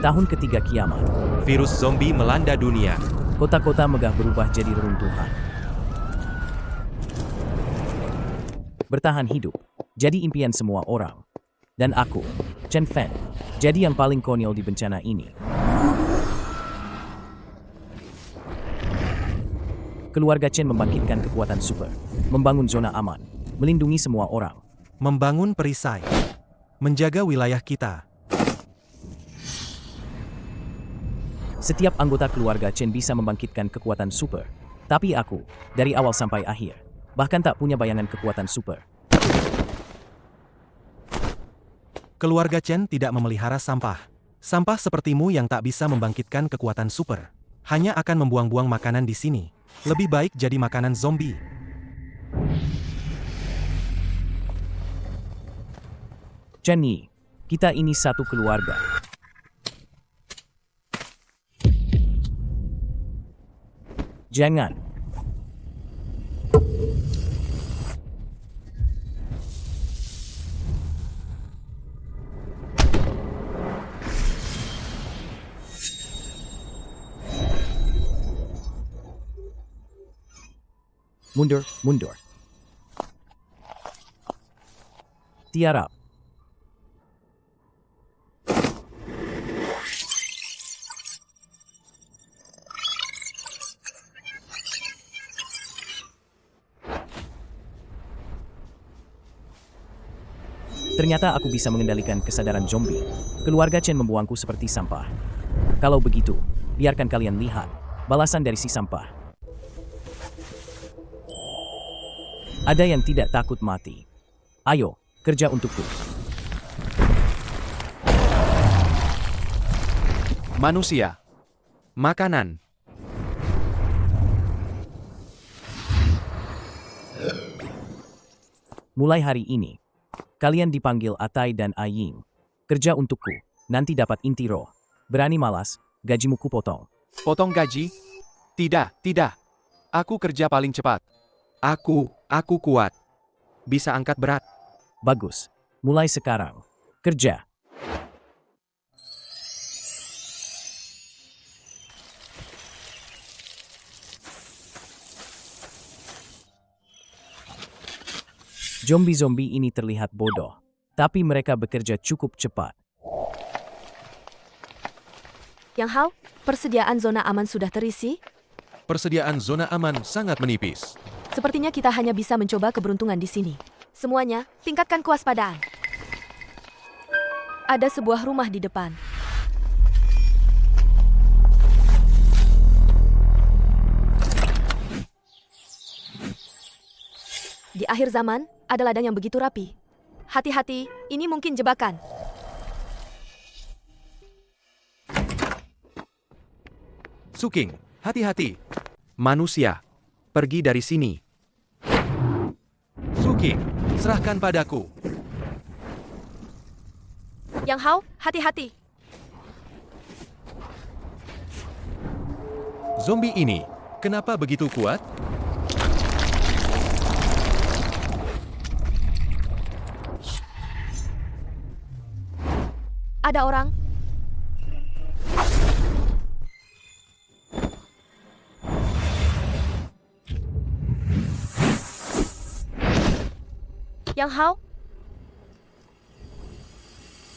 Tahun ketiga kiamat. Virus zombie melanda dunia. Kota-kota megah berubah jadi reruntuhan. Bertahan hidup jadi impian semua orang. Dan aku, Chen Fan, jadi yang paling konyol di bencana ini. Keluarga Chen membangkitkan kekuatan super, membangun zona aman, melindungi semua orang. Membangun perisai. Menjaga wilayah kita. Setiap anggota keluarga Chen bisa membangkitkan kekuatan super. Tapi aku, dari awal sampai akhir, bahkan tak punya bayangan kekuatan super. Keluarga Chen tidak memelihara sampah. Sampah sepertimu yang tak bisa membangkitkan kekuatan super. Hanya akan membuang-buang makanan di sini. Lebih baik jadi makanan zombie. Chen Yi, kita ini satu keluarga. Jangan. Mundur, mundur. Tiarap. Ternyata aku bisa mengendalikan kesadaran zombie. Keluarga Chen membuangku seperti sampah. Kalau begitu, biarkan kalian lihat balasan dari si sampah. Ada yang tidak takut mati. Ayo, kerja untukku. Manusia. Makanan. Mulai hari ini, kalian dipanggil Atai dan Aying. Kerja untukku, nanti dapat inti roh. Berani malas, gajimu kupotong. Potong gaji? Tidak, tidak. Aku kerja paling cepat. Aku kuat. Bisa angkat berat. Bagus. Mulai sekarang. Kerja. Zombie-zombie ini terlihat bodoh, tapi mereka bekerja cukup cepat. Yang Hao, persediaan zona aman sudah terisi? Persediaan zona aman sangat menipis. Sepertinya kita hanya bisa mencoba keberuntungan di sini. Semuanya, tingkatkan kewaspadaan. Ada sebuah rumah di depan. Di akhir zaman, ada ladang yang begitu rapi. Hati-hati, ini mungkin jebakan. Suking, hati-hati. Manusia, pergi dari sini. Suking, serahkan padaku. Yang Hao, hati-hati. Zombie ini, kenapa begitu kuat? Ada orang. Yang Hao,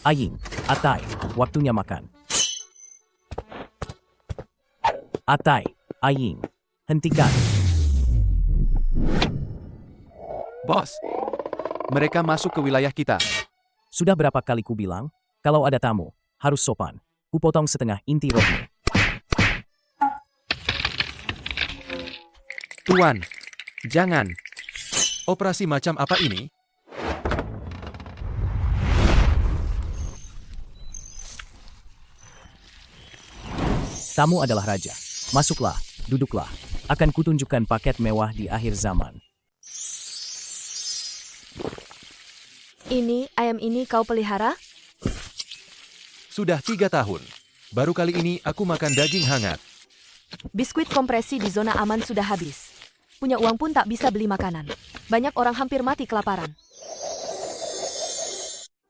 Aying, Atai, waktunya makan. Atai, Aying, hentikan. Bos, mereka masuk ke wilayah kita. Sudah berapa kali ku bilang, kalau ada tamu, harus sopan. Ku potong setengah inti rohmu. Tuan, jangan. Operasi macam apa ini? Tamu adalah raja. Masuklah, duduklah. Akan kutunjukkan paket mewah di akhir zaman. ini ayam ini kau pelihara? Sudah 3 tahun. Baru kali ini aku makan daging hangat. Biskuit kompresi di zona aman sudah habis. Punya uang pun tak bisa beli makanan. Banyak orang hampir mati kelaparan.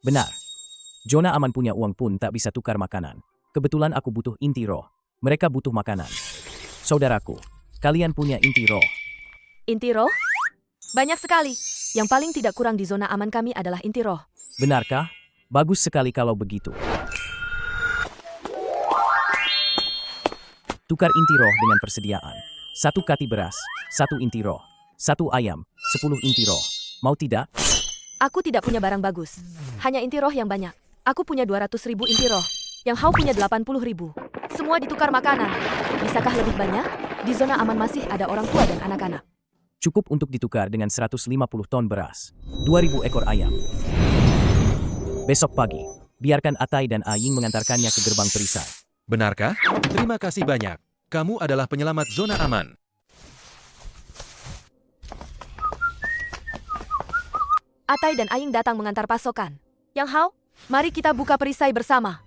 Benar. Zona aman punya uang pun tak bisa tukar makanan. Kebetulan aku butuh inti roh. Mereka butuh makanan. Saudaraku, kalian punya inti roh. Inti roh? Banyak sekali. Yang paling tidak kurang di zona aman kami adalah inti roh. Benarkah? Bagus sekali kalau begitu. Tukar inti roh dengan persediaan. 1 kati beras, 1 inti roh, 1 ayam, 10 inti roh. Mau tidak? Aku tidak punya barang bagus. Hanya inti roh yang banyak. Aku punya 200.000 inti roh. Yang Hao punya 80.000. Semua ditukar makanan. Bisakah lebih banyak? Di zona aman masih ada orang tua dan anak-anak. Cukup untuk ditukar dengan 150 ton beras, 2.000 ekor ayam. Besok pagi, biarkan Atai dan Aying mengantarkannya ke gerbang perisai. Benarkah? Terima kasih banyak. Kamu adalah penyelamat zona aman. Atai dan Aying datang mengantar pasokan. Yang Hao, mari kita buka perisai bersama.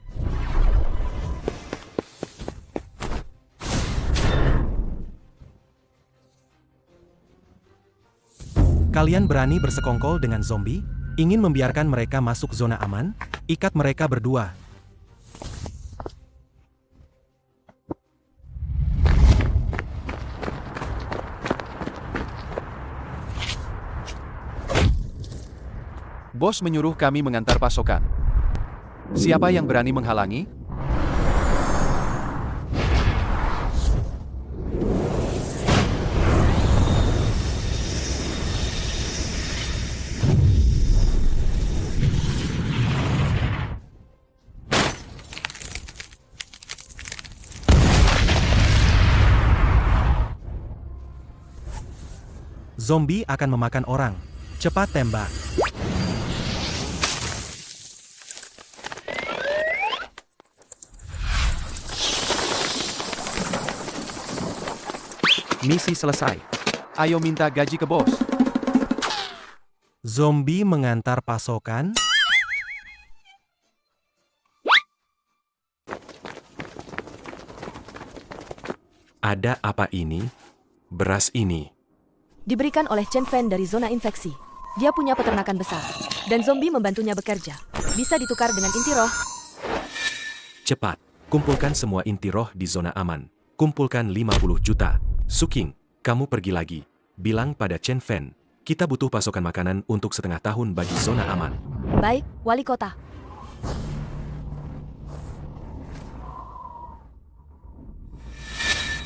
Kalian berani bersekongkol dengan zombie? Ingin membiarkan mereka masuk zona aman? Ikat mereka berdua. Bos menyuruh kami mengantar pasokan. Siapa yang berani menghalangi? Zombie akan memakan orang. Cepat tembak. Misi selesai. Ayo minta gaji ke bos. Zombie mengantar pasokan. Ada apa ini? Beras ini. Diberikan oleh Chen Fan dari zona infeksi. Dia punya peternakan besar. Dan zombie membantunya bekerja. Bisa ditukar dengan inti roh. Cepat, kumpulkan semua inti roh di zona aman. Kumpulkan 50 juta. Suking, kamu pergi lagi. Bilang pada Chen Fan, kita butuh pasokan makanan untuk setengah tahun bagi zona aman. Baik, wali kota.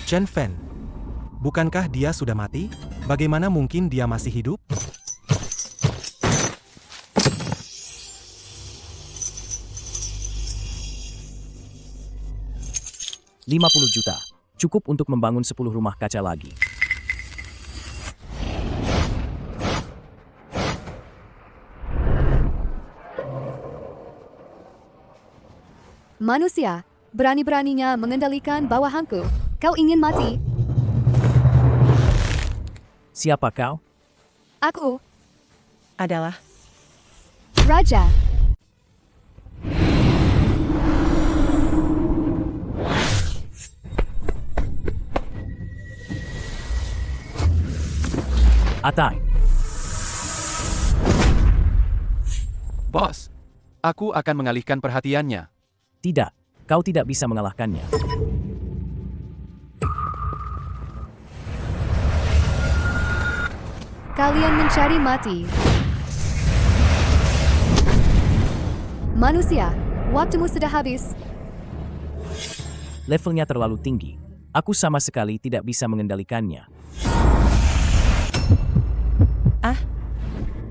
Chen Fan. Bukankah dia sudah mati? Bagaimana mungkin dia masih hidup? $50 juta. Cukup untuk membangun 10 rumah kaca lagi. Manusia, berani-beraninya mengendalikan bawahanku. Kau ingin mati? Siapa kau? Aku, Adalah Raja. Atai. Bos, aku akan mengalihkan perhatiannya. Tidak, kau tidak bisa mengalahkannya. Kalian mencari mati. Manusia, waktumu sudah habis. Levelnya terlalu tinggi. Aku sama sekali tidak bisa mengendalikannya. Ah.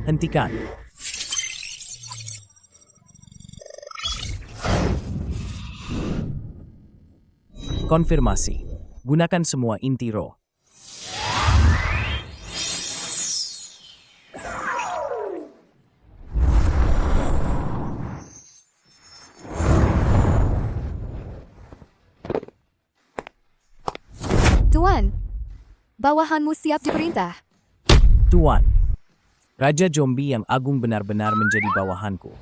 Hentikan. Konfirmasi. Gunakan semua inti roh. Tuan, bawahanmu siap diperintah. Tuan, Raja Zombie yang agung benar-benar menjadi bawahanku.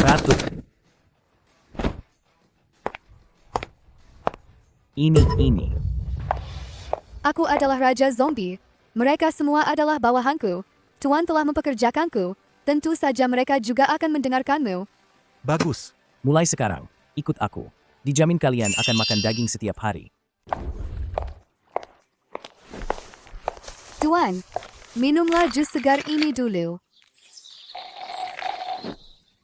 Ratu. Ini. Aku adalah Raja Zombie. Mereka semua adalah bawahanku. Tuan telah mempekerjakanku. Tentu saja mereka juga akan mendengarkanmu. Bagus. Mulai sekarang, ikut aku. Dijamin kalian akan makan daging setiap hari. Tuan, minumlah jus segar ini dulu.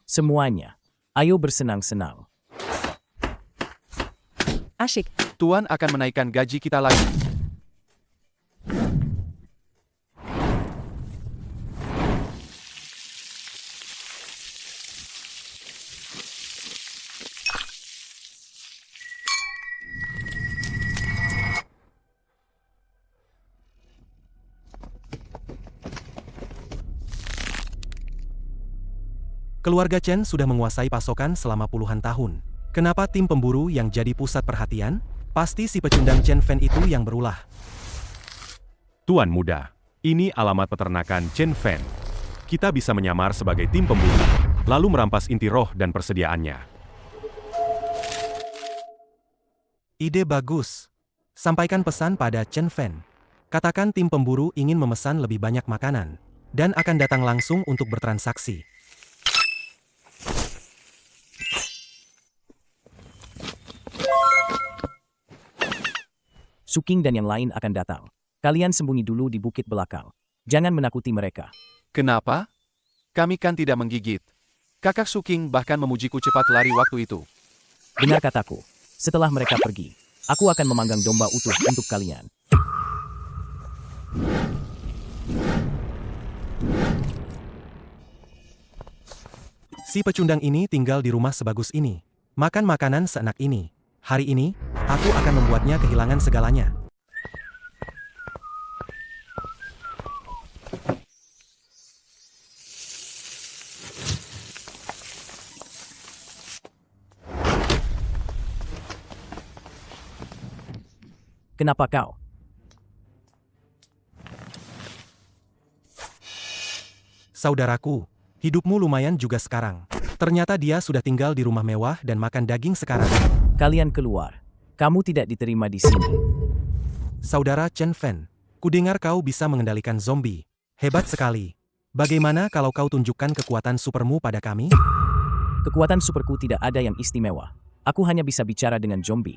Semuanya, ayo bersenang-senang. Asyik. Tuan akan menaikkan gaji kita lagi. Keluarga Chen sudah menguasai pasokan selama puluhan tahun. Kenapa tim pemburu yang jadi pusat perhatian? Pasti si pecundang Chen Fan itu yang berulah. Tuan muda, ini alamat peternakan Chen Fan. Kita bisa menyamar sebagai tim pemburu, lalu merampas inti roh dan persediaannya. Ide bagus. Sampaikan pesan pada Chen Fan. Katakan tim pemburu ingin memesan lebih banyak makanan, dan akan datang langsung untuk bertransaksi. Suking dan yang lain akan datang. Kalian sembunyi dulu di bukit belakang. Jangan menakuti mereka. Kenapa? Kami kan tidak menggigit. Kakak Suking bahkan memujiku cepat lari waktu itu. Dengar kataku. Setelah mereka pergi, aku akan memanggang domba utuh untuk kalian. Si pecundang ini tinggal di rumah sebagus ini. Makan makanan seenak ini. Hari ini, aku akan membuatnya kehilangan segalanya. Kenapa kau? Saudaraku, hidupmu lumayan juga sekarang. Ternyata dia sudah tinggal di rumah mewah dan makan daging sekarang. Kalian keluar. Kamu tidak diterima di sini. Saudara Chen Fan, kudengar kau bisa mengendalikan zombie. Hebat sekali. Bagaimana kalau kau tunjukkan kekuatan supermu pada kami? Kekuatan superku tidak ada yang istimewa. Aku hanya bisa bicara dengan zombie.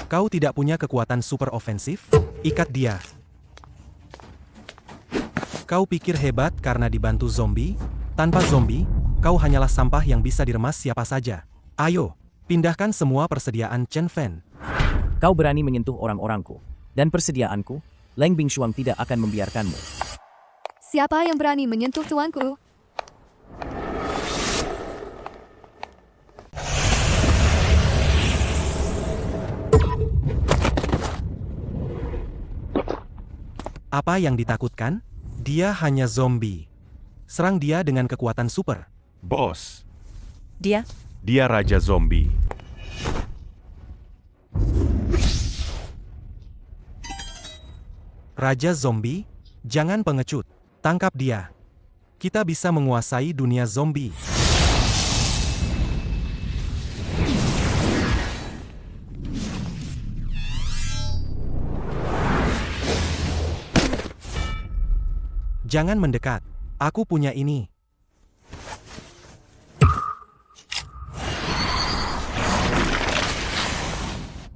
Kau tidak punya kekuatan super ofensif? Ikat dia. Kau pikir hebat karena dibantu zombie? Tanpa zombie, kau hanyalah sampah yang bisa diremas siapa saja. Ayo, pindahkan semua persediaan Chen Fan. Kau berani menyentuh orang-orangku. Dan persediaanku, Leng Bingshuang tidak akan membiarkanmu. Siapa yang berani menyentuh tuanku? Apa yang ditakutkan? Dia hanya zombie. Serang dia dengan kekuatan super. Bos, Dia? dia Raja Zombie. Raja zombie? Jangan pengecut. Tangkap dia. Kita bisa menguasai dunia zombie. Jangan mendekat. Aku punya ini.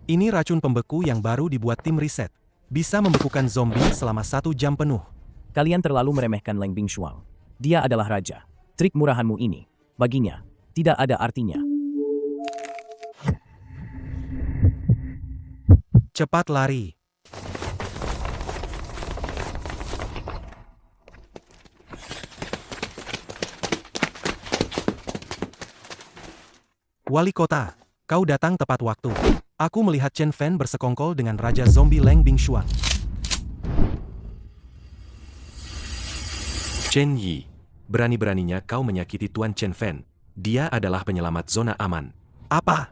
Ini racun pembeku yang baru dibuat tim riset. Bisa membekukan zombie selama 1 jam penuh. Kalian terlalu meremehkan Leng Bingshuang. Dia adalah raja. Trik murahanmu ini, baginya, tidak ada artinya. Cepat lari. Wali kota, kau datang tepat waktu. Aku melihat Chen Fan bersekongkol dengan Raja Zombie Leng Bingshuang. Chen Yi, berani-beraninya kau menyakiti Tuan Chen Fan. Dia adalah penyelamat zona aman. Apa?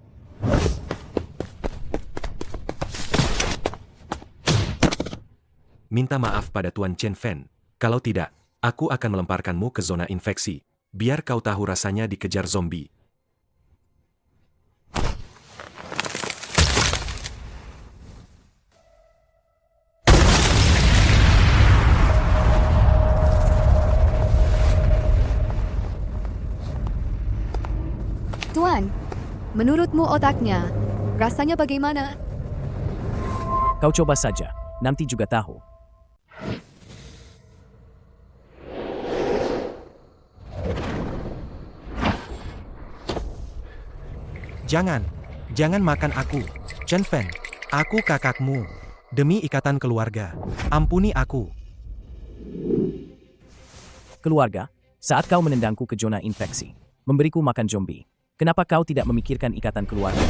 Minta maaf pada Tuan Chen Fan. Kalau tidak, aku akan melemparkanmu ke zona infeksi. Biar kau tahu rasanya dikejar zombie. Menurutmu otaknya, rasanya bagaimana? Kau coba saja, nanti juga tahu. Jangan makan aku, Chen Fen. Aku kakakmu. Demi ikatan keluarga, ampuni aku. Keluarga, saat kau menendangku ke zona infeksi, memberiku makan zombie, kenapa kau tidak memikirkan ikatan keluarga?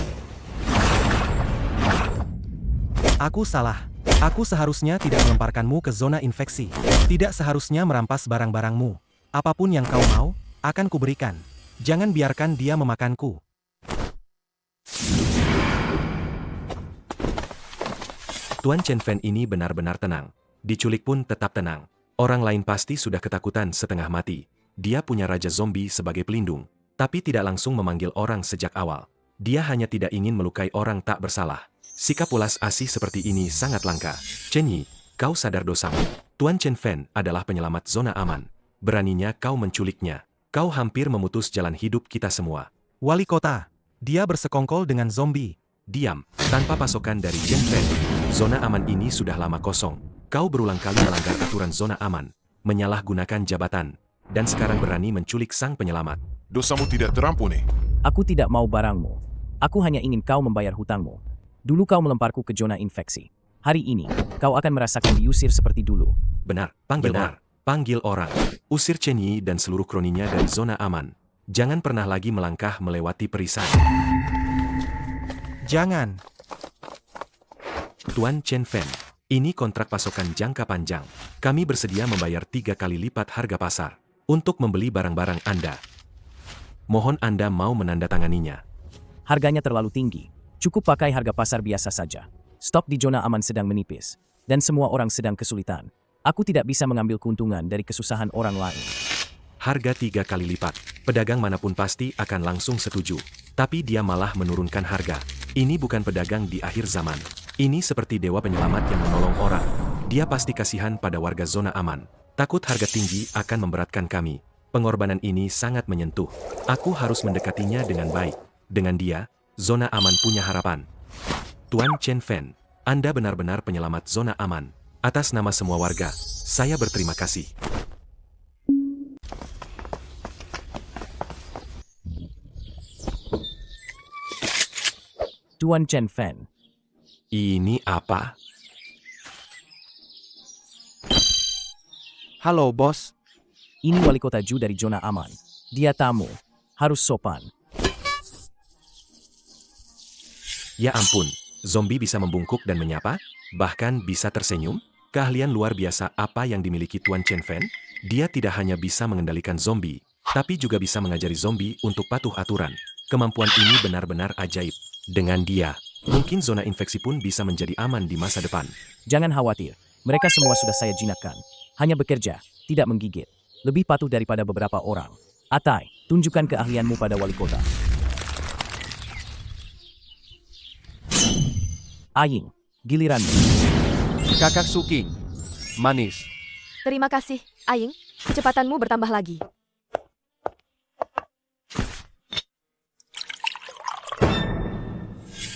Aku salah. Aku seharusnya tidak melemparkanmu ke zona infeksi. Tidak seharusnya merampas barang-barangmu. Apapun yang kau mau, akan kuberikan. Jangan biarkan dia memakanku. Tuan Chen Fen ini benar-benar tenang. Diculik pun tetap tenang. Orang lain pasti sudah ketakutan setengah mati. Dia punya Raja Zombie sebagai pelindung, tapi tidak langsung memanggil orang sejak awal. Dia hanya tidak ingin melukai orang tak bersalah. Sikap ulas asih seperti ini sangat langka. Chen Yi, kau sadar dosamu. Tuan Chen Fen adalah penyelamat zona aman. Beraninya kau menculiknya. Kau hampir memutus jalan hidup kita semua. Wali kota, dia bersekongkol dengan zombie. Diam, tanpa pasokan dari Chen Fen. Zona aman ini sudah lama kosong. Kau berulang kali melanggar aturan zona aman, menyalahgunakan jabatan, dan sekarang berani menculik sang penyelamat. Dosamu tidak terampuni. Aku tidak mau barangmu. Aku hanya ingin kau membayar hutangmu. Dulu kau melemparku ke zona infeksi. Hari ini, kau akan merasakan diusir seperti dulu. Benar, panggil orang. Usir Chen Yi dan seluruh kroninya dari zona aman. Jangan pernah lagi melangkah melewati perisai. Jangan. Tuan Chen Fen, ini kontrak pasokan jangka panjang. Kami bersedia membayar 3 kali lipat harga pasar untuk membeli barang-barang Anda. Mohon Anda mau menandatanganinya. Harganya terlalu tinggi. Cukup pakai harga pasar biasa saja. Stok di zona aman sedang menipis, dan semua orang sedang kesulitan. Aku tidak bisa mengambil keuntungan dari kesusahan orang lain. Harga 3 kali lipat. Pedagang manapun pasti akan langsung setuju. Tapi dia malah menurunkan harga. Ini bukan pedagang di akhir zaman. Ini seperti dewa penyelamat yang menolong orang. Dia pasti kasihan pada warga zona aman. Takut harga tinggi akan memberatkan kami. Pengorbanan ini sangat menyentuh. Aku harus mendekatinya dengan baik. Dengan dia, zona aman punya harapan. Tuan Chen Fen, Anda benar-benar penyelamat zona aman. Atas nama semua warga, saya berterima kasih. Tuan Chen Fen. Ini apa? Halo, bos. Ini wali kota Ju dari zona aman. Dia tamu. Harus sopan. Ya ampun, zombie bisa membungkuk dan menyapa? Bahkan bisa tersenyum? Keahlian luar biasa apa yang dimiliki Tuan Chen Fen? Dia tidak hanya bisa mengendalikan zombie, tapi juga bisa mengajari zombie untuk patuh aturan. Kemampuan ini benar-benar ajaib. Dengan dia, mungkin zona infeksi pun bisa menjadi aman di masa depan. Jangan khawatir. Mereka semua sudah saya jinakkan. Hanya bekerja, tidak menggigit. Lebih patuh daripada beberapa orang. Atai, tunjukkan keahlianmu pada wali kota. Aying, giliranmu. Kakak Suking. Manis. Terima kasih, Aying. Kecepatanmu bertambah lagi.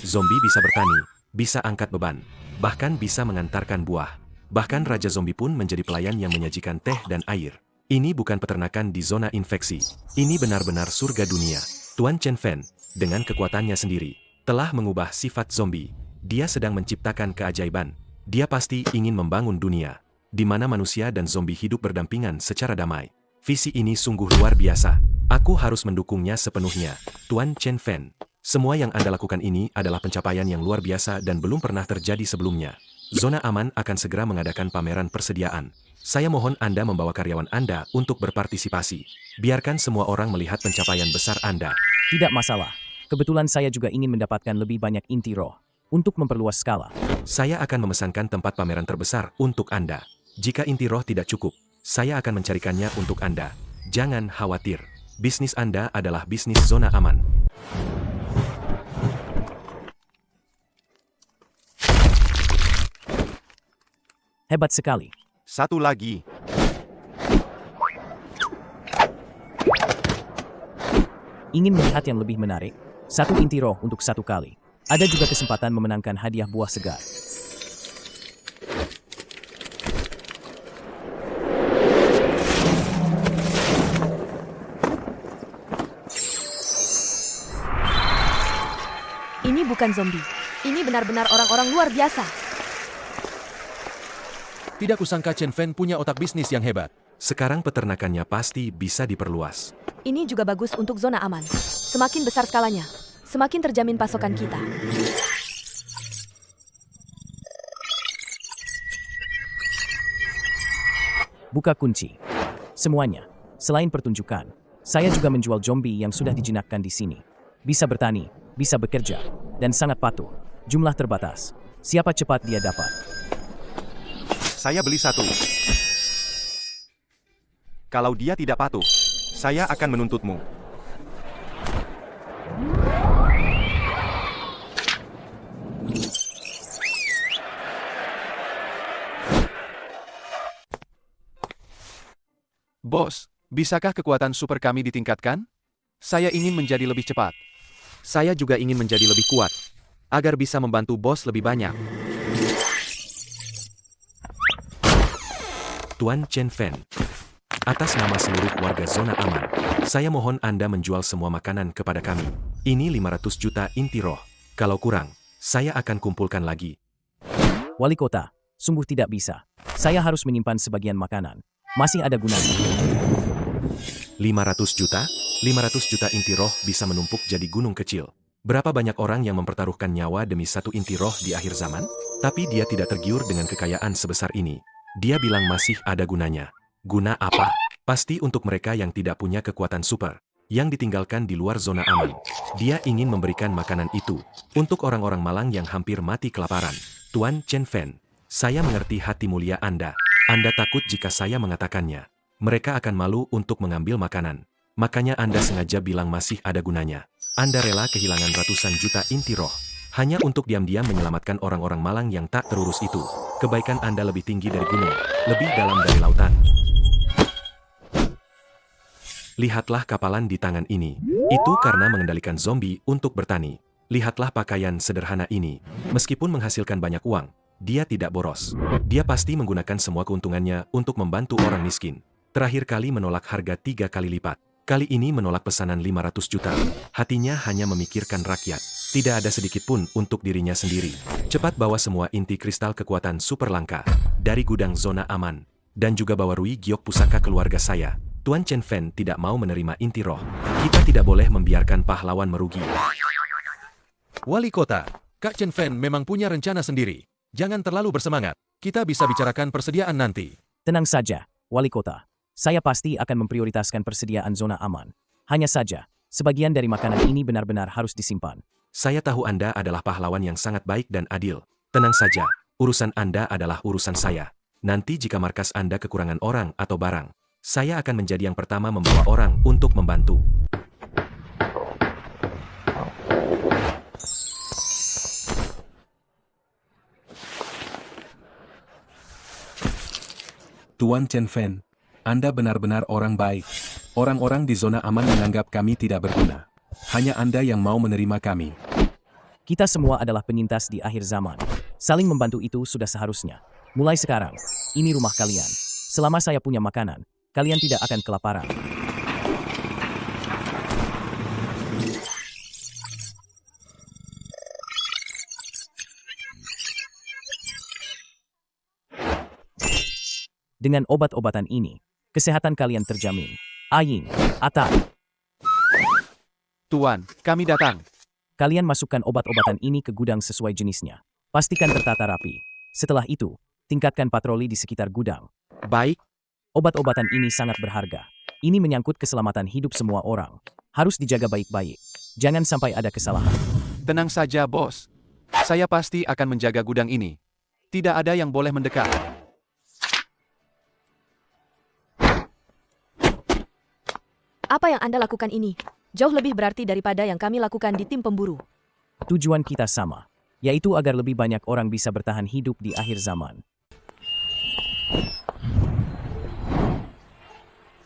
Zombie bisa bertani, bisa angkat beban, bahkan bisa mengantarkan buah. Bahkan Raja Zombie pun menjadi pelayan yang menyajikan teh dan air. Ini bukan peternakan di zona infeksi. Ini benar-benar surga dunia. Tuan Chen Fen, dengan kekuatannya sendiri, telah mengubah sifat zombie. Dia sedang menciptakan keajaiban. Dia pasti ingin membangun dunia, di mana manusia dan zombie hidup berdampingan secara damai. Visi ini sungguh luar biasa. Aku harus mendukungnya sepenuhnya. Tuan Chen Fen, semua yang Anda lakukan ini adalah pencapaian yang luar biasa dan belum pernah terjadi sebelumnya. Zona aman akan segera mengadakan pameran persediaan. Saya mohon Anda membawa karyawan Anda untuk berpartisipasi. Biarkan semua orang melihat pencapaian besar Anda. Tidak masalah. Kebetulan saya juga ingin mendapatkan lebih banyak inti roh untuk memperluas skala. Saya akan memesankan tempat pameran terbesar untuk Anda. Jika inti roh tidak cukup, saya akan mencarikannya untuk Anda. Jangan khawatir. Bisnis Anda adalah bisnis zona aman. Hebat sekali. Satu lagi. Ingin melihat yang lebih menarik? 1 inti roh untuk 1 kali. Ada juga kesempatan memenangkan hadiah buah segar. Ini bukan zombie. Ini benar-benar orang-orang luar biasa. Tidak kusangka Chen Fan punya otak bisnis yang hebat. Sekarang peternakannya pasti bisa diperluas. Ini juga bagus untuk zona aman. Semakin besar skalanya, semakin terjamin pasokan kita. Buka kunci. Semuanya. Selain pertunjukan, saya juga menjual zombie yang sudah dijinakkan di sini. Bisa bertani, bisa bekerja, dan sangat patuh. Jumlah terbatas. Siapa cepat dia dapat. Saya beli 1. Kalau dia tidak patuh, saya akan menuntutmu. Bos, bisakah kekuatan super kami ditingkatkan? Saya ingin menjadi lebih cepat. Saya juga ingin menjadi lebih kuat, agar bisa membantu bos lebih banyak. Tuan Chen Fan, atas nama seluruh warga zona aman, saya mohon Anda menjual semua makanan kepada kami. Ini 500 juta inti roh. Kalau kurang, saya akan kumpulkan lagi. Wali kota, sungguh tidak bisa. Saya harus menyimpan sebagian makanan. Masih ada gunanya. 500 juta? 500 juta inti roh bisa menumpuk jadi gunung kecil. Berapa banyak orang yang mempertaruhkan nyawa demi 1 inti roh di akhir zaman? Tapi dia tidak tergiur dengan kekayaan sebesar ini. Dia bilang masih ada gunanya. Guna apa? Pasti untuk mereka yang tidak punya kekuatan super, yang ditinggalkan di luar zona aman. Dia ingin memberikan makanan itu untuk orang-orang malang yang hampir mati kelaparan. Tuan Chen Fan, saya mengerti hati mulia Anda. Anda takut jika saya mengatakannya. Mereka akan malu untuk mengambil makanan. Makanya Anda sengaja bilang masih ada gunanya. Anda rela kehilangan ratusan juta inti roh hanya untuk diam-diam menyelamatkan orang-orang malang yang tak terurus itu. Kebaikan Anda lebih tinggi dari gunung, lebih dalam dari lautan. Lihatlah kapalan di tangan ini. Itu karena mengendalikan zombie untuk bertani. Lihatlah pakaian sederhana ini. Meskipun menghasilkan banyak uang, dia tidak boros. Dia pasti menggunakan semua keuntungannya untuk membantu orang miskin. Terakhir kali menolak harga 3 kali lipat. Kali ini menolak pesanan 500 juta. Hatinya hanya memikirkan rakyat. Tidak ada sedikit pun untuk dirinya sendiri. Cepat bawa semua inti kristal kekuatan super langka dari gudang zona aman. Dan juga bawa Rui Giok pusaka keluarga saya. Tuan Chen Fan tidak mau menerima inti roh. Kita tidak boleh membiarkan pahlawan merugi. Wali kota, Kak Chen Fan memang punya rencana sendiri. Jangan terlalu bersemangat. Kita bisa bicarakan persediaan nanti. Tenang saja, Wali kota. Saya pasti akan memprioritaskan persediaan zona aman. Hanya saja, sebagian dari makanan ini benar-benar harus disimpan. Saya tahu Anda adalah pahlawan yang sangat baik dan adil. Tenang saja, urusan Anda adalah urusan saya. Nanti jika markas Anda kekurangan orang atau barang, saya akan menjadi yang pertama membawa orang untuk membantu. Tuan Chen Fan, Anda benar-benar orang baik. Orang-orang di zona aman menganggap kami tidak berguna. Hanya Anda yang mau menerima kami. Kita semua adalah penyintas di akhir zaman. Saling membantu itu sudah seharusnya. Mulai sekarang, ini rumah kalian. Selama saya punya makanan, kalian tidak akan kelaparan. Dengan obat-obatan ini, kesehatan kalian terjamin. Aying, Ata, Tuan, kami datang. kalian masukkan obat-obatan ini ke gudang sesuai jenisnya. Pastikan tertata rapi. Setelah itu, tingkatkan patroli di sekitar gudang. Baik, Obat-obatan ini sangat berharga. Ini menyangkut keselamatan hidup semua orang. Harus dijaga baik-baik. Jangan sampai ada kesalahan. tenang saja bos. Saya pasti akan menjaga gudang ini. Tidak ada yang boleh mendekat. Apa yang Anda lakukan ini? Jauh lebih berarti daripada yang kami lakukan di tim pemburu. Tujuan kita sama, yaitu agar lebih banyak orang bisa bertahan hidup di akhir zaman.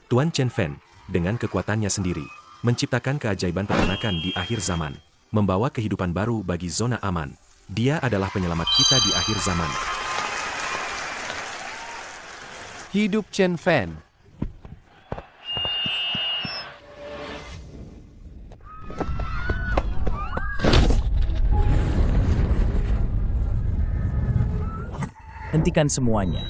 Tuan Chen Fan, dengan kekuatannya sendiri, menciptakan keajaiban peternakan di akhir zaman. membawa kehidupan baru bagi zona aman. Dia adalah penyelamat kita di akhir zaman. Hidup Chen Fan. Hentikan semuanya.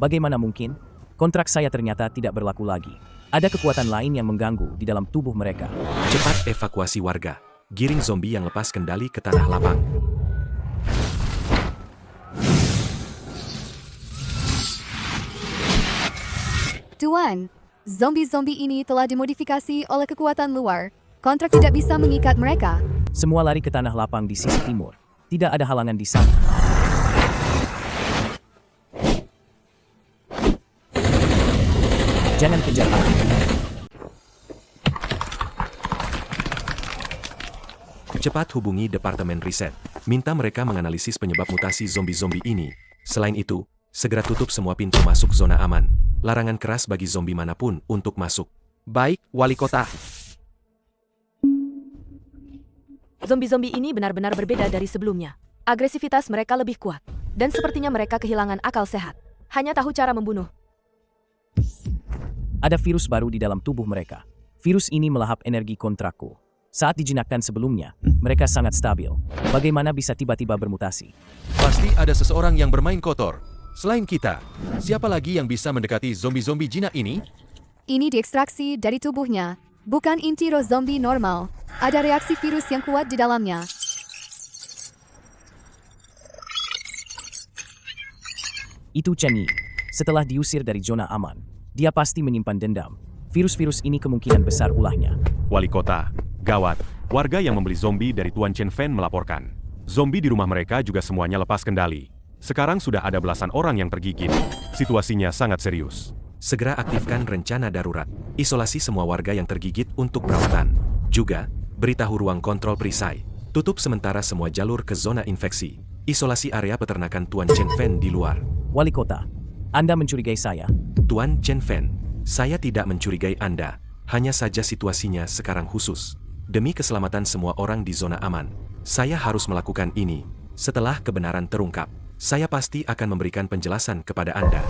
Bagaimana mungkin? Kontrak saya ternyata tidak berlaku lagi. Ada kekuatan lain yang mengganggu di dalam tubuh mereka. Cepat evakuasi warga. Giring zombie yang lepas kendali ke tanah lapang. Tuan, zombie-zombie ini telah dimodifikasi oleh kekuatan luar. Kontrak tidak bisa mengikat mereka. Semua lari ke tanah lapang di sisi timur. Tidak ada halangan di sana. Jangan kejar aku. Cepat hubungi Departemen Riset. Minta mereka menganalisis penyebab mutasi zombie-zombie ini. Selain itu, segera tutup semua pintu masuk zona aman. Larangan keras bagi zombie manapun untuk masuk. Baik, Wali Kota. Zombie-zombie ini benar-benar berbeda dari sebelumnya. Agresivitas mereka lebih kuat. Dan sepertinya mereka kehilangan akal sehat. Hanya tahu cara membunuh. Ada virus baru di dalam tubuh mereka. Virus ini melahap energi kontrakku. Saat dijinakkan sebelumnya, mereka sangat stabil. Bagaimana bisa tiba-tiba bermutasi? Pasti ada seseorang yang bermain kotor. Selain kita, siapa lagi yang bisa mendekati zombie-zombie jinak ini? Ini diekstraksi dari tubuhnya. Bukan inti roh zombie normal. Ada reaksi virus yang kuat di dalamnya. Itu Chen Yi. Setelah diusir dari zona aman, dia pasti menyimpan dendam. Virus-virus ini kemungkinan besar ulahnya. Wali kota, gawat. Warga yang membeli zombie dari Tuan Chen Fan melaporkan. Zombie di rumah mereka juga semuanya lepas kendali. Sekarang sudah ada belasan orang yang tergigit. Situasinya sangat serius. Segera aktifkan rencana darurat. Isolasi semua warga yang tergigit untuk perawatan. Juga, beritahu ruang kontrol perisai. Tutup sementara semua jalur ke zona infeksi. Isolasi area peternakan Tuan Chen Fan di luar. Wali kota, Anda mencurigai saya? Tuan Chen Fan, saya tidak mencurigai Anda. Hanya saja situasinya sekarang khusus. Demi keselamatan semua orang di zona aman, saya harus melakukan ini. Setelah kebenaran terungkap, saya pasti akan memberikan penjelasan kepada Anda.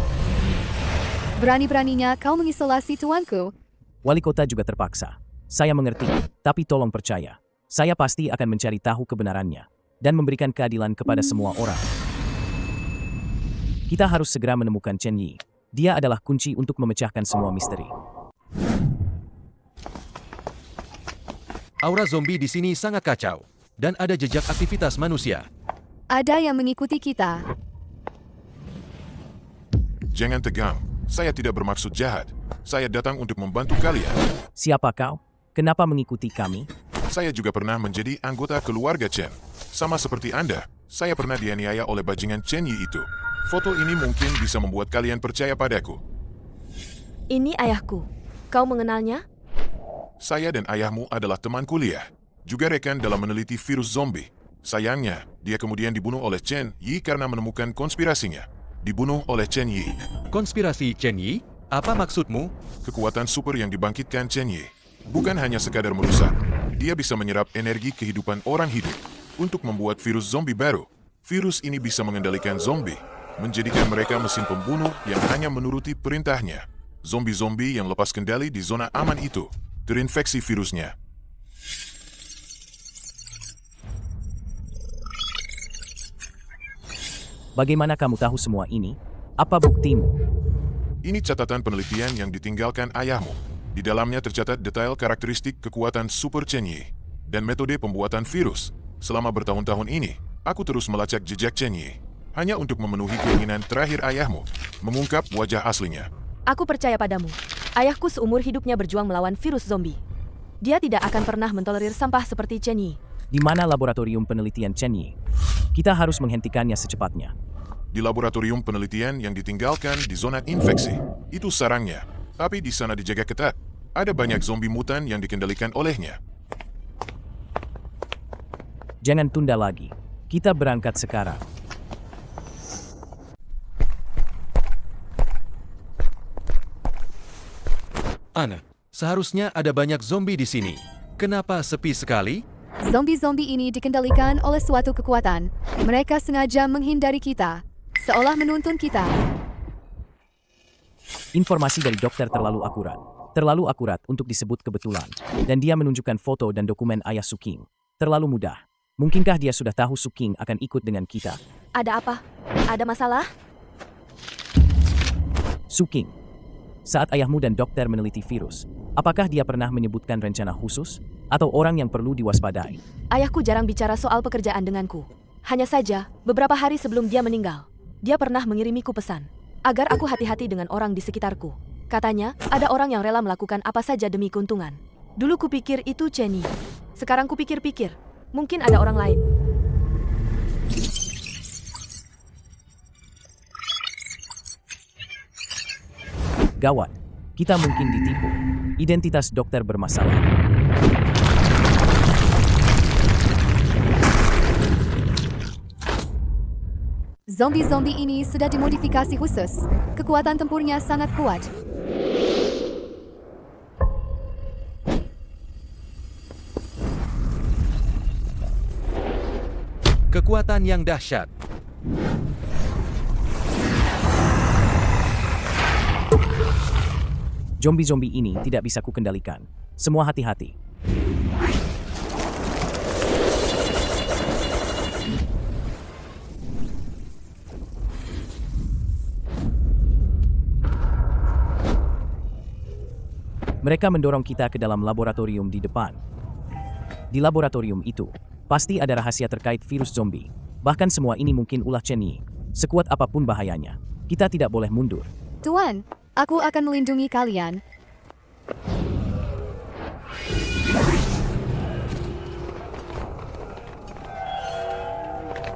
Berani-beraninya kau mengisolasi tuanku. Wali kota juga terpaksa. Saya mengerti, tapi tolong percaya. Saya pasti akan mencari tahu kebenarannya dan memberikan keadilan kepada semua orang. Kita harus segera menemukan Chen Yi. Dia adalah kunci untuk memecahkan semua misteri. Aura zombie di sini sangat kacau, dan ada jejak aktivitas manusia. Ada yang mengikuti kita. Jangan tegang, saya tidak bermaksud jahat. Saya datang untuk membantu kalian. Siapa kau? Kenapa mengikuti kami? Saya juga pernah menjadi anggota keluarga Chen. Sama seperti Anda, saya pernah dianiaya oleh bajingan Chen Yi itu. Foto ini mungkin bisa membuat kalian percaya padaku. Ini ayahku. Kau mengenalnya? Saya dan ayahmu adalah teman kuliah, juga rekan dalam meneliti virus zombie. Sayangnya, dia kemudian dibunuh oleh Chen Yi karena menemukan konspirasinya. Dibunuh oleh Chen Yi. Konspirasi Chen Yi? Apa maksudmu? Kekuatan super yang dibangkitkan Chen Yi bukan hanya sekadar merusak. Dia bisa menyerap energi kehidupan orang hidup untuk membuat virus zombie baru. Virus ini bisa mengendalikan zombie, menjadikan mereka mesin pembunuh yang hanya menuruti perintahnya. Zombie-zombie yang lepas kendali di zona aman itu terinfeksi virusnya. Bagaimana kamu tahu semua ini? Apa buktimu? Ini catatan penelitian yang ditinggalkan ayahmu. Di dalamnya tercatat detail karakteristik kekuatan super Chen Yi dan metode pembuatan virus. Selama bertahun-tahun ini, aku terus melacak jejak Chen Yi, hanya untuk memenuhi keinginan terakhir ayahmu, mengungkap wajah aslinya. Aku percaya padamu. Ayahku seumur hidupnya berjuang melawan virus zombie. Dia tidak akan pernah mentolerir sampah seperti Chen Yi. Di mana laboratorium penelitian Chen Yi? Kita harus menghentikannya secepatnya. Di laboratorium penelitian yang ditinggalkan di zona infeksi. Itu sarangnya. Tapi di sana dijaga ketat. Ada banyak zombie mutan yang dikendalikan olehnya. Jangan tunda lagi. Kita berangkat sekarang. Ana, seharusnya ada banyak zombie di sini. Kenapa sepi sekali? Zombie-zombie ini dikendalikan oleh suatu kekuatan. Mereka sengaja menghindari kita, seolah menuntun kita. Informasi dari dokter terlalu akurat. Terlalu akurat untuk disebut kebetulan. Dan dia menunjukkan foto dan dokumen ayah Suking. Terlalu mudah. Mungkinkah dia sudah tahu Suking akan ikut dengan kita? Ada apa? Ada masalah? Suking, saat ayahmu dan dokter meneliti virus, apakah dia pernah menyebutkan rencana khusus? Atau orang yang perlu diwaspadai? Ayahku jarang bicara soal pekerjaan denganku. Hanya saja, beberapa hari sebelum dia meninggal, dia pernah mengirimiku pesan agar aku hati-hati dengan orang di sekitarku. Katanya, ada orang yang rela melakukan apa saja demi keuntungan. Dulu kupikir itu Chen Yi. Sekarang kupikir-pikir, mungkin ada orang lain. Gawat, kita mungkin ditipu. Identitas dokter bermasalah. Zombie-zombie ini sudah dimodifikasi khusus. Kekuatan tempurnya sangat kuat. Kekuatan yang dahsyat. Zombie-zombie ini tidak bisa kukendalikan. Semua hati-hati. Mereka mendorong kita ke dalam laboratorium di depan. Di laboratorium itu, pasti ada rahasia terkait virus zombie. Bahkan semua ini mungkin ulah Chen Yi. Sekuat apapun bahayanya, kita tidak boleh mundur. Tuan, aku akan melindungi kalian.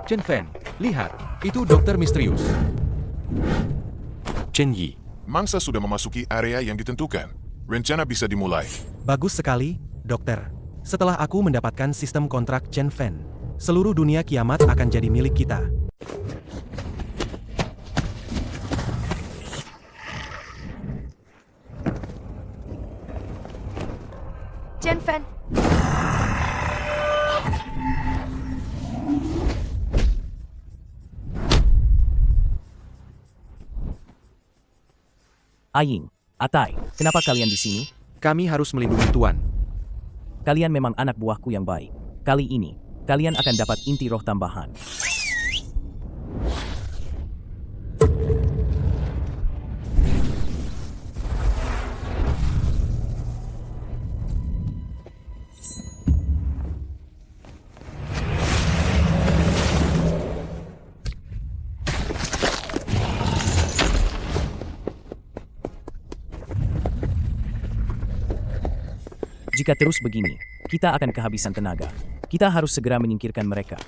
Chen Fen, lihat, itu dokter misterius. Chen Yi, Mangsa sudah memasuki area yang ditentukan. Rencana bisa dimulai. Bagus sekali, dokter. Setelah aku mendapatkan sistem kontrak Chen Fen, seluruh dunia kiamat akan jadi milik kita. Chen Fen. Aing, Atai, kenapa kalian di sini? Kami harus melindungi Tuan. Kalian memang anak buahku yang baik. Kali ini, kalian akan dapat inti roh tambahan. Jika terus begini, kita akan kehabisan tenaga. Kita harus segera menyingkirkan mereka.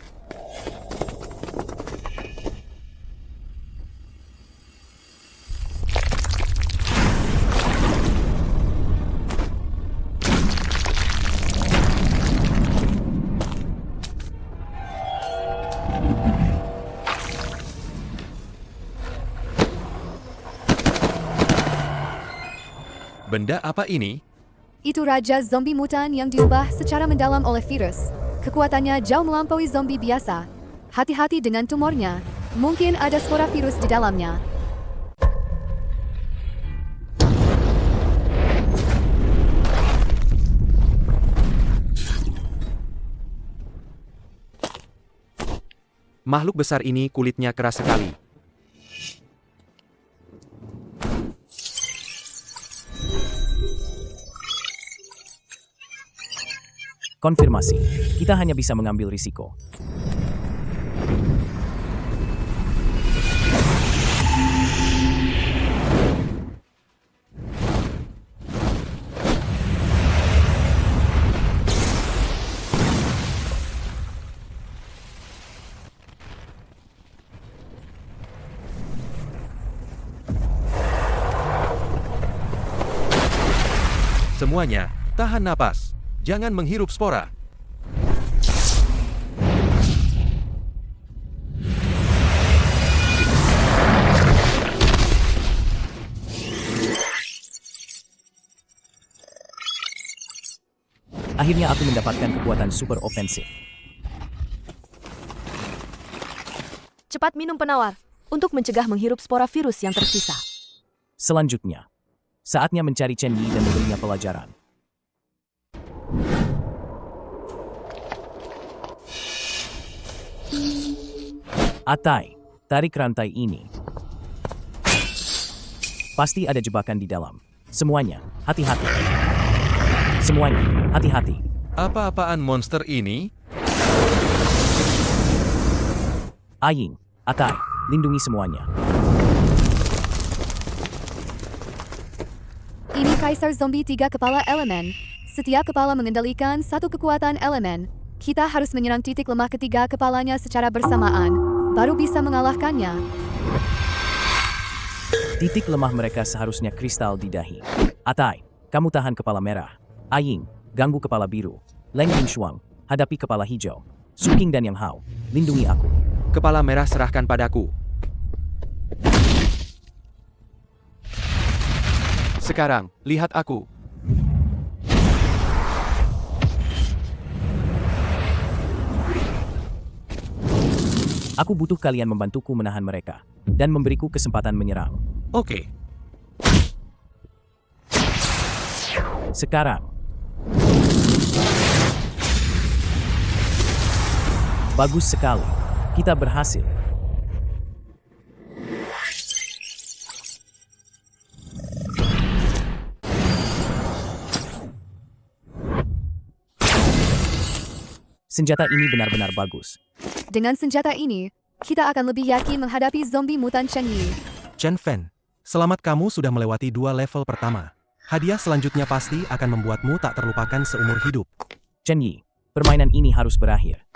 Benda apa ini? Itu raja zombie mutan yang diubah secara mendalam oleh virus. Kekuatannya jauh melampaui zombie biasa. Hati-hati dengan tumornya. Mungkin ada spora virus di dalamnya. Makhluk besar ini kulitnya keras sekali. Konfirmasi, kita hanya bisa mengambil risiko. Semuanya, tahan napas. Jangan menghirup spora. Akhirnya aku mendapatkan kekuatan super ofensif. Cepat minum penawar untuk mencegah menghirup spora virus yang tersisa. Selanjutnya, saatnya mencari Chen Yi dan memberinya pelajaran. Atai, tarik rantai ini. Pasti ada jebakan di dalam. Semuanya, hati-hati. Semuanya, hati-hati. Apa-apaan monster ini? Aying, Atai, lindungi semuanya. Ini Kaisar Zombie 3 kepala elemen. Setiap kepala mengendalikan satu kekuatan elemen. Kita harus menyerang titik lemah ketiga kepalanya secara bersamaan, baru bisa mengalahkannya. Titik lemah mereka seharusnya kristal di dahi. Atai, kamu tahan kepala merah. Aying, ganggu kepala biru. Leng Yinshuang, hadapi kepala hijau. Suking dan Yang Hao, lindungi aku. Kepala merah serahkan padaku. Sekarang, lihat aku. Aku butuh kalian membantuku menahan mereka dan memberiku kesempatan menyerang. Oke. Sekarang. Bagus sekali. Kita berhasil. Senjata ini benar-benar bagus. Dengan senjata ini, kita akan lebih yakin menghadapi zombie mutan Chen Yi. Chen Fen, selamat kamu sudah melewati 2 level pertama. Hadiah selanjutnya pasti akan membuatmu tak terlupakan seumur hidup. Chen Yi, permainan ini harus berakhir.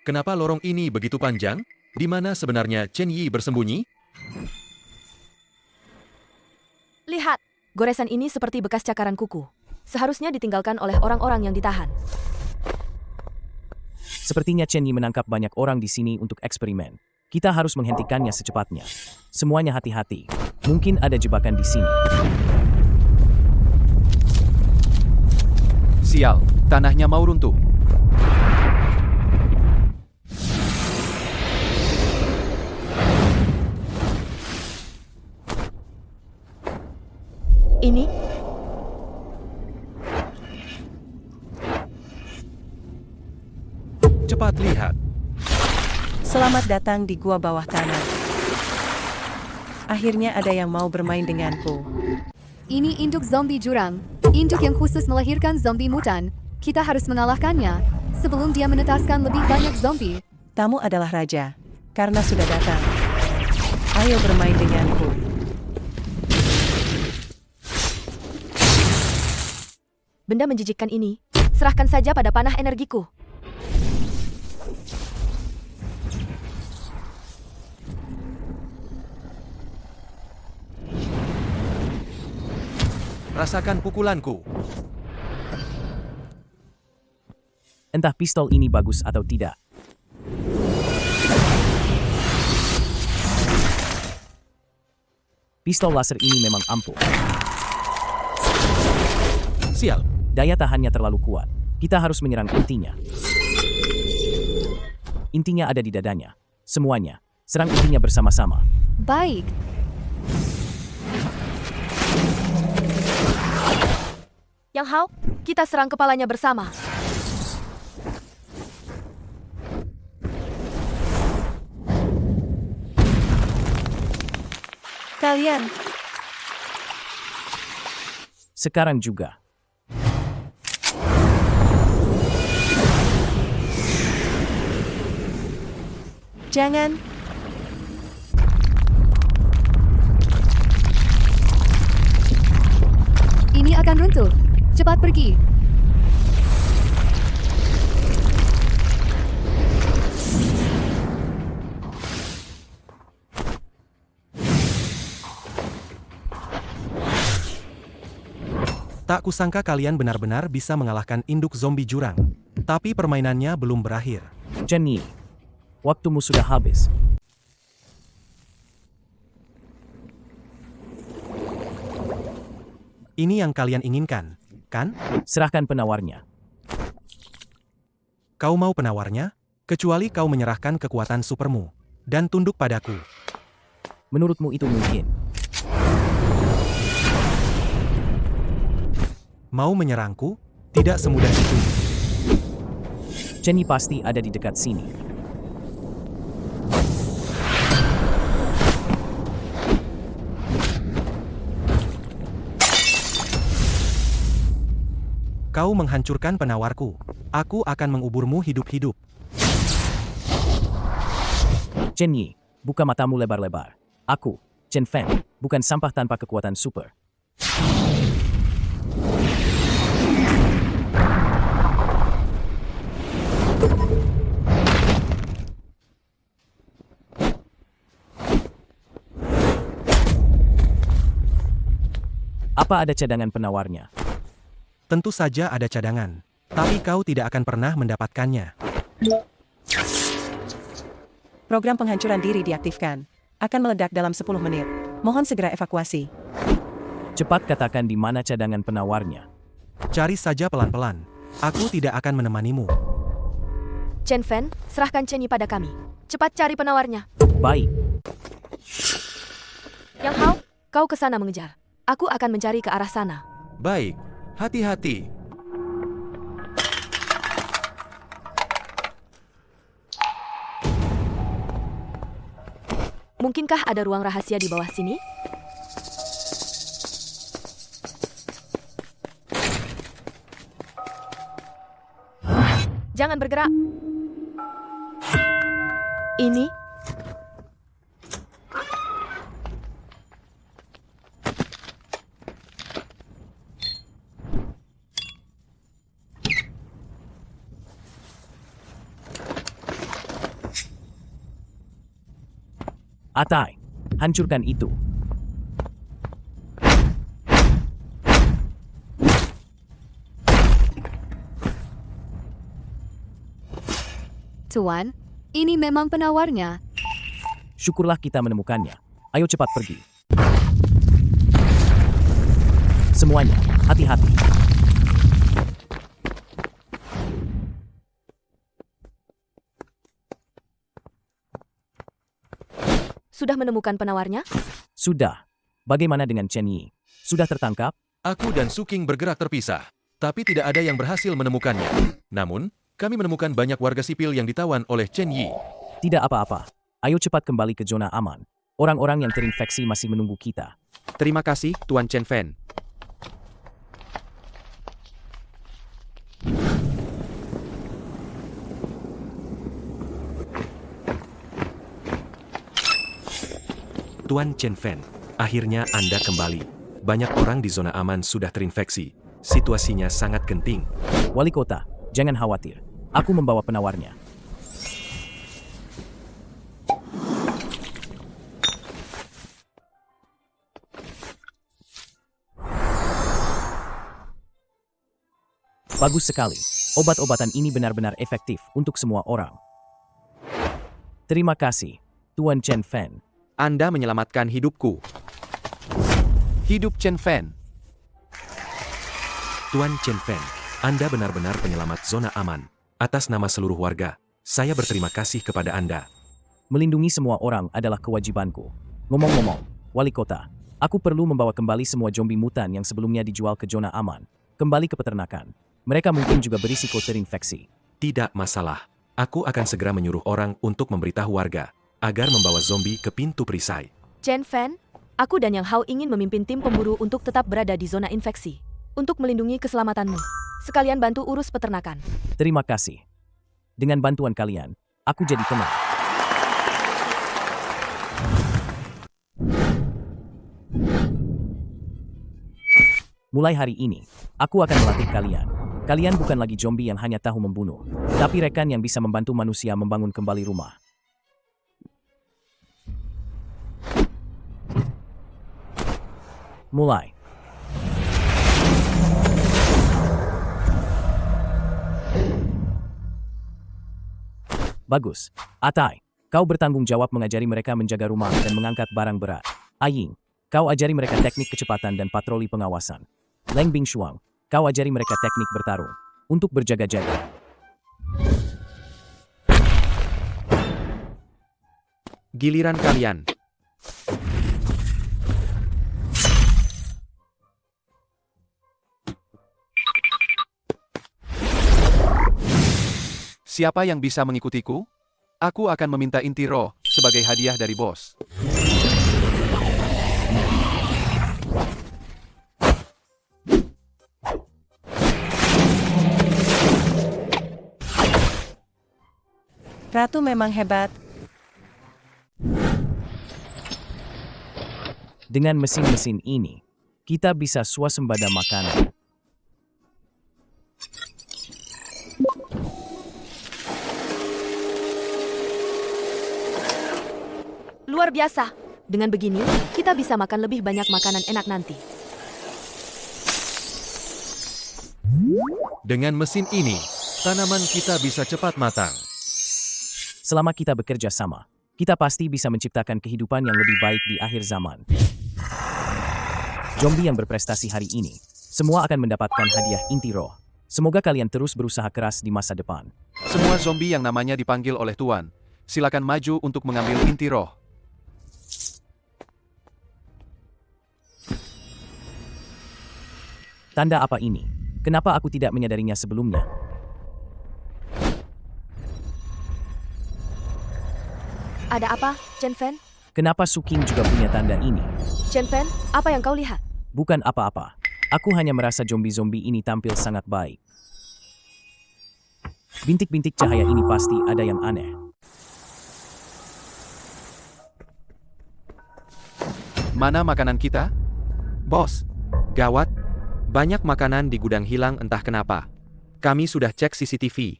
Kenapa lorong ini begitu panjang? Di mana sebenarnya Chen Yi bersembunyi? Lihat, goresan ini seperti bekas cakaran kuku. Seharusnya ditinggalkan oleh orang-orang yang ditahan. Sepertinya Chen Yi menangkap banyak orang di sini untuk eksperimen. Kita harus menghentikannya secepatnya. Semuanya hati-hati. Mungkin ada jebakan di sini. Sial, tanahnya mau runtuh. Ini? Cepat lihat. Selamat datang di gua bawah tanah. Akhirnya ada yang mau bermain denganku. Ini induk zombie jurang. Induk yang khusus melahirkan zombie mutan. Kita harus mengalahkannya sebelum dia menetaskan lebih banyak zombie. Tamu adalah raja, karena sudah datang. Ayo bermain denganku. Benda menjijikkan ini, serahkan saja pada panah energiku. Rasakan pukulanku. Entah pistol ini bagus atau tidak. Pistol laser ini memang ampuh. Sial. Daya tahannya terlalu kuat. Kita harus menyerang intinya. Intinya ada di dadanya. Semuanya, serang intinya bersama-sama. Baik. Yang Hao, kita serang kepalanya bersama. Kalian, Sekarang juga. jangan. Ini akan runtuh. Cepat pergi. Tak kusangka kalian benar-benar bisa mengalahkan induk zombie jurang. Tapi permainannya belum berakhir. Chen Yi, waktumu sudah habis. Ini yang kalian inginkan, kan? Serahkan penawarnya. Kau mau penawarnya? Kecuali kau menyerahkan kekuatan supermu dan tunduk padaku. Menurutmu itu mungkin? Mau menyerangku? Tidak semudah itu. Chen Yi pasti ada di dekat sini. Kau menghancurkan penawarku. Aku akan menguburmu hidup-hidup. Chen Yi, buka matamu lebar-lebar. Aku, Chen Fan, bukan sampah tanpa kekuatan super. Apa ada cadangan penawarnya? Tentu saja ada cadangan, tapi kau tidak akan pernah mendapatkannya. Program penghancuran diri diaktifkan. Akan meledak dalam 10 menit. Mohon segera evakuasi. Cepat katakan di mana cadangan penawarnya. Cari saja pelan-pelan. Aku tidak akan menemanimu. Chen Fan, serahkan Chen Yi pada kami. Cepat cari penawarnya. Baik. Yang Hao, kau ke sana mengejar. Aku akan mencari ke arah sana. Baik, hati-hati. Mungkinkah ada ruang rahasia di bawah sini? Jangan bergerak. Ini? Atai, hancurkan itu. Tuan, ini memang penawarnya. Syukurlah kita menemukannya. Ayo cepat pergi. Semuanya, hati-hati. Sudah menemukan penawarnya? Sudah. Bagaimana dengan Chen Yi? Sudah tertangkap? Aku dan Suking bergerak terpisah, tapi tidak ada yang berhasil menemukannya. Namun, kami menemukan banyak warga sipil yang ditawan oleh Chen Yi. Tidak apa-apa. Ayo cepat kembali ke zona aman. Orang-orang yang terinfeksi masih menunggu kita. Terima kasih, Tuan Chen Fan. Tuan Chen Fan, akhirnya Anda kembali. Banyak orang di zona aman sudah terinfeksi. Situasinya sangat genting. Wali kota, jangan khawatir. Aku membawa penawarnya. Bagus sekali. Obat-obatan ini benar-benar efektif untuk semua orang. Terima kasih, Tuan Chen Fan. Anda menyelamatkan hidupku. Hidup Chen Fan. Tuan Chen Fan, Anda benar-benar penyelamat zona aman. Atas nama seluruh warga, saya berterima kasih kepada Anda. Melindungi semua orang adalah kewajibanku. Ngomong-ngomong, Wali Kota, aku perlu membawa kembali semua zombie mutan yang sebelumnya dijual ke zona aman. Kembali ke peternakan. Mereka mungkin juga berisiko terinfeksi. Tidak masalah. Aku akan segera menyuruh orang untuk memberitahu warga agar membawa zombie ke pintu perisai. Chen Fan, aku dan Yang Hao ingin memimpin tim pemburu untuk tetap berada di zona infeksi. Untuk melindungi keselamatanmu. Sekalian bantu urus peternakan. Terima kasih. Dengan bantuan kalian, aku jadi tenang. Mulai hari ini, aku akan melatih kalian. Kalian bukan lagi zombie yang hanya tahu membunuh, tapi rekan yang bisa membantu manusia membangun kembali rumah. Mulai. Bagus. Atai, kau bertanggung jawab mengajari mereka menjaga rumah dan mengangkat barang berat. Aying, kau ajari mereka teknik kecepatan dan patroli pengawasan. Leng Bingshuang, kau ajari mereka teknik bertarung untuk berjaga-jaga. Giliran kalian. Siapa yang bisa mengikutiku? Aku akan meminta inti roh sebagai hadiah dari bos. Ratu memang hebat. Dengan mesin-mesin ini, kita bisa swasembada makanan. Luar biasa. Dengan begini, kita bisa makan lebih banyak makanan enak nanti. Dengan mesin ini, tanaman kita bisa cepat matang. Selama kita bekerja sama, kita pasti bisa menciptakan kehidupan yang lebih baik di akhir zaman. Zombie yang berprestasi hari ini, semua akan mendapatkan hadiah inti roh. Semoga kalian terus berusaha keras di masa depan. Semua zombie yang namanya dipanggil oleh Tuan, silakan maju untuk mengambil inti roh. Tanda apa ini? Kenapa aku tidak menyadarinya sebelumnya? Ada apa, Chen Fen? Kenapa Suking juga punya tanda ini? Chen Fen, apa yang kau lihat? Bukan apa-apa. Aku hanya merasa zombie-zombie ini tampil sangat baik. Bintik-bintik cahaya ini pasti ada yang aneh. Mana makanan kita? Bos, gawat. Banyak makanan di gudang hilang entah kenapa. Kami sudah cek CCTV,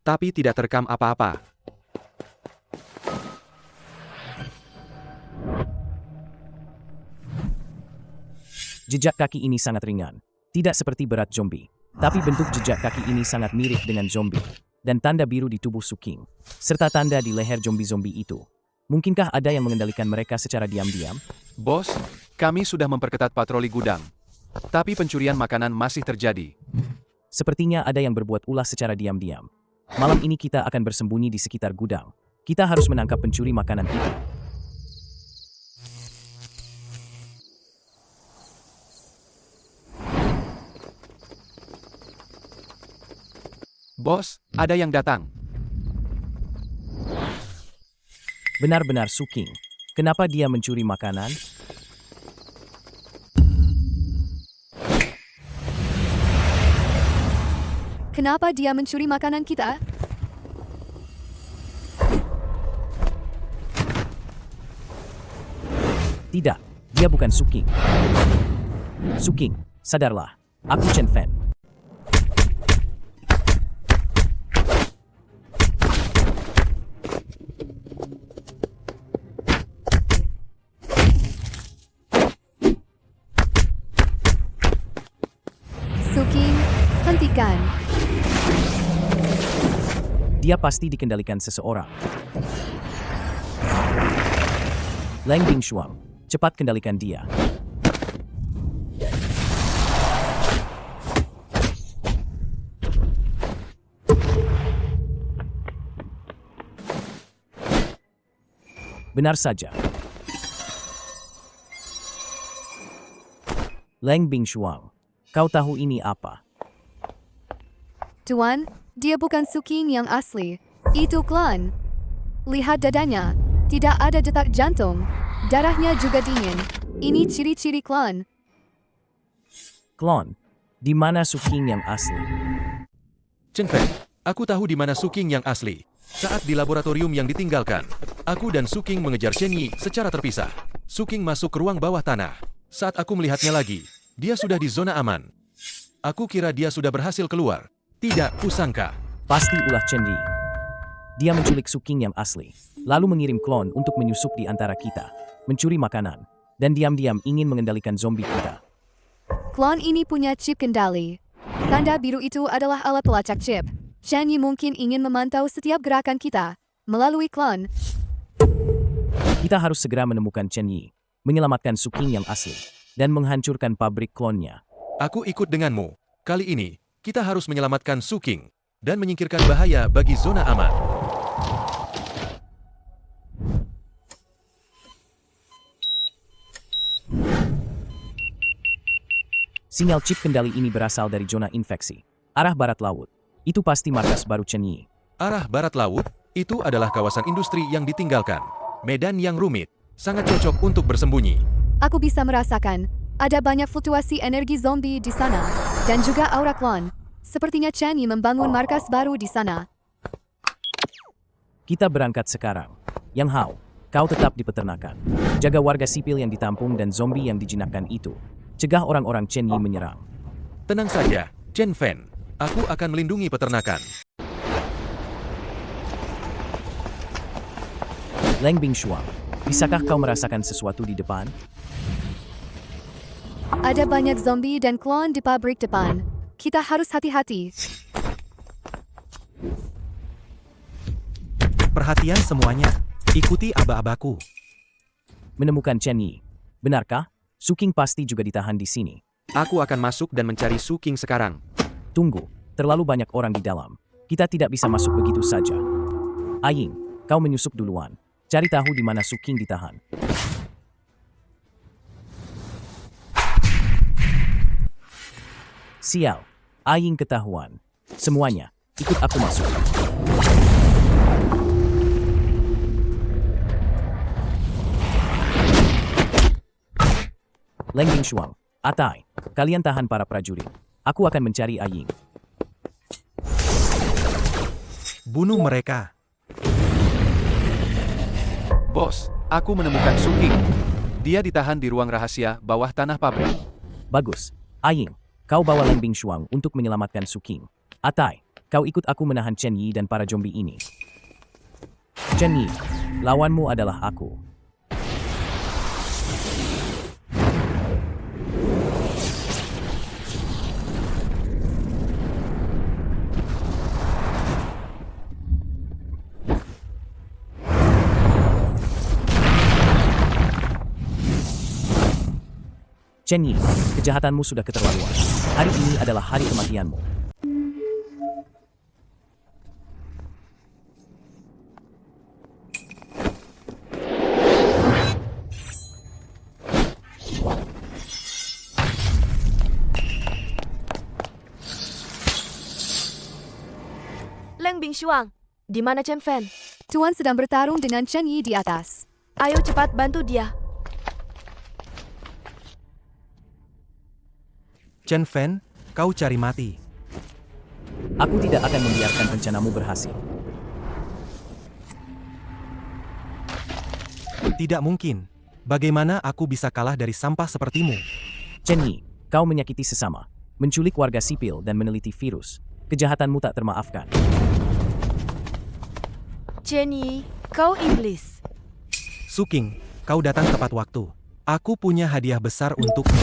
tapi tidak terekam apa-apa. Jejak kaki ini sangat ringan. Tidak seperti berat zombie. Tapi bentuk jejak kaki ini sangat mirip dengan zombie. Dan tanda biru di tubuh Suking. Serta tanda di leher zombie-zombie itu. Mungkinkah ada yang mengendalikan mereka secara diam-diam? Bos, kami sudah memperketat patroli gudang. Tapi pencurian makanan masih terjadi. Sepertinya ada yang berbuat ulah secara diam-diam. Malam ini kita akan bersembunyi di sekitar gudang. Kita harus menangkap pencuri makanan itu. Bos, ada yang datang. Benar-benar Suking. Kenapa dia mencuri makanan? Kenapa dia mencuri makanan kita? Tidak, dia bukan Suking. Suking, sadarlah. Aku Chen Fen. Suking, hentikan. Dia pasti dikendalikan seseorang. Leng Bingshuang, cepat kendalikan dia. Benar saja. Leng Bingshuang, kau tahu ini apa? Tuan, dia bukan Suking yang asli. Itu klon. Lihat dadanya. Tidak ada detak jantung. Darahnya juga dingin. Ini ciri-ciri klon. Klon, di mana Suking yang asli? Chen Fen, aku tahu di mana Suking yang asli. Saat di laboratorium yang ditinggalkan, aku dan Suking mengejar Chen Yi secara terpisah. Suking masuk ke ruang bawah tanah. Saat aku melihatnya lagi, dia sudah di zona aman. Aku kira dia sudah berhasil keluar. Tidak, kusangka. Pasti ulah Chen Yi. Dia menculik Suking yang asli, lalu mengirim klon untuk menyusup di antara kita, mencuri makanan, dan diam-diam ingin mengendalikan zombie kita. Klon ini punya chip kendali. Tanda biru itu adalah alat pelacak chip. Chen Yi mungkin ingin memantau setiap gerakan kita melalui klon. Kita harus segera menemukan Chen Yi, menyelamatkan Suking yang asli, dan menghancurkan pabrik klonnya. Aku ikut denganmu. Kali ini, kita harus menyelamatkan Suking dan menyingkirkan bahaya bagi zona aman. Sinyal chip kendali ini berasal dari zona infeksi. Arah barat laut. Itu pasti markas baru Chen Yi. Arah barat laut, itu adalah kawasan industri yang ditinggalkan. Medan yang rumit, sangat cocok untuk bersembunyi. Aku bisa merasakan, ada banyak fluktuasi energi zombie di sana, dan juga aura klon. Sepertinya Chen Yi membangun markas baru di sana. Kita berangkat sekarang. Yang Hao, kau tetap di peternakan. Jaga warga sipil yang ditampung dan zombie yang dijinakkan itu. Cegah orang-orang Chen Yi menyerang. Tenang saja, Chen Fen. Aku akan melindungi peternakan. Leng Bingshuang, bisakah kau merasakan sesuatu di depan? Ada banyak zombie dan klon di pabrik depan. Kita harus hati-hati. Perhatian semuanya. Ikuti aba-abaku. Menemukan Chen Yi. Benarkah? Suking pasti juga ditahan di sini. Aku akan masuk dan mencari Suking sekarang. Tunggu, terlalu banyak orang di dalam. Kita tidak bisa masuk begitu saja. Aying, kau menyusup duluan. Cari tahu di mana Suking ditahan. Sial, Aying ketahuan. Semuanya, ikut aku masuk. Leng Bingshuang, Atai, kalian tahan para prajurit. Aku akan mencari Aying. Bunuh mereka. Bos, aku menemukan Suking. Dia ditahan di ruang rahasia bawah tanah pabrik. Bagus. Aying, kau bawa Leng Bingshuang untuk menyelamatkan Suking. Atai, kau ikut aku menahan Chen Yi dan para zombie ini. Chen Yi, lawanmu adalah aku. Chen Yi, kejahatanmu sudah keterlaluan. Hari ini adalah hari kematianmu. Leng Bingshuang, di mana Chen Fen? Tuan sedang bertarung dengan Chen Yi di atas. Ayo cepat bantu dia. Chen Fen, kau cari mati. Aku tidak akan membiarkan rencanamu berhasil. Tidak mungkin. Bagaimana aku bisa kalah dari sampah sepertimu? Chen Yi, kau menyakiti sesama, menculik warga sipil dan meneliti virus. Kejahatanmu tak termaafkan. Chen Yi, kau iblis. Suking, kau datang tepat waktu. Aku punya hadiah besar untukmu.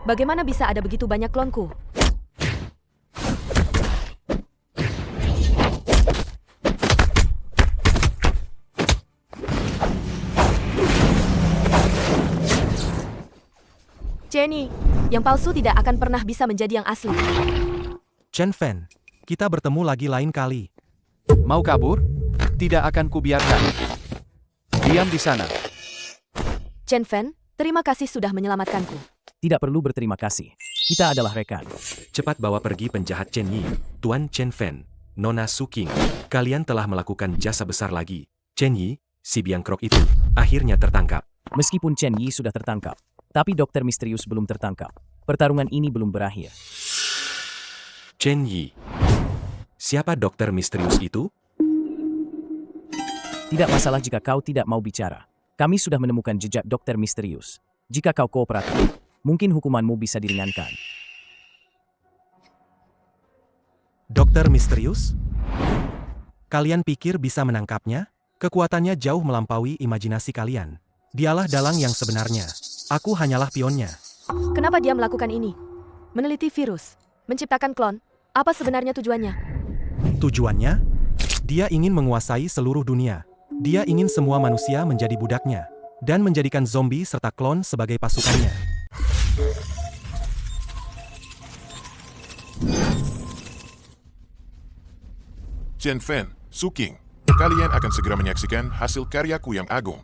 Bagaimana bisa ada begitu banyak klonku? Jenny, yang palsu tidak akan pernah bisa menjadi yang asli. Chen Fen, kita bertemu lagi lain kali. Mau kabur? Tidak akan kubiarkan. Diam di sana. Chen Fen, terima kasih sudah menyelamatkanku. Tidak perlu berterima kasih. Kita adalah rekan. Cepat bawa pergi penjahat Chen Yi, Tuan Chen Fen, Nona Suking. Kalian telah melakukan jasa besar lagi. Chen Yi, si biangkrok itu, akhirnya tertangkap. Meskipun Chen Yi sudah tertangkap, tapi dokter misterius belum tertangkap. Pertarungan ini belum berakhir. Chen Yi. Siapa dokter misterius itu? Tidak masalah jika kau tidak mau bicara. Kami sudah menemukan jejak dokter misterius. Jika kau kooperatif, mungkin hukumanmu bisa diringankan. Dokter misterius? Kalian pikir bisa menangkapnya? Kekuatannya jauh melampaui imajinasi kalian. Dialah dalang yang sebenarnya. Aku hanyalah pionnya. Kenapa dia melakukan ini? Meneliti virus, menciptakan klon. Apa sebenarnya tujuannya? Tujuannya? Dia ingin menguasai seluruh dunia. Dia ingin semua manusia menjadi budaknya, dan menjadikan zombie serta klon sebagai pasukannya. Chen Fan, Su King, kalian akan segera menyaksikan hasil karyaku yang agung.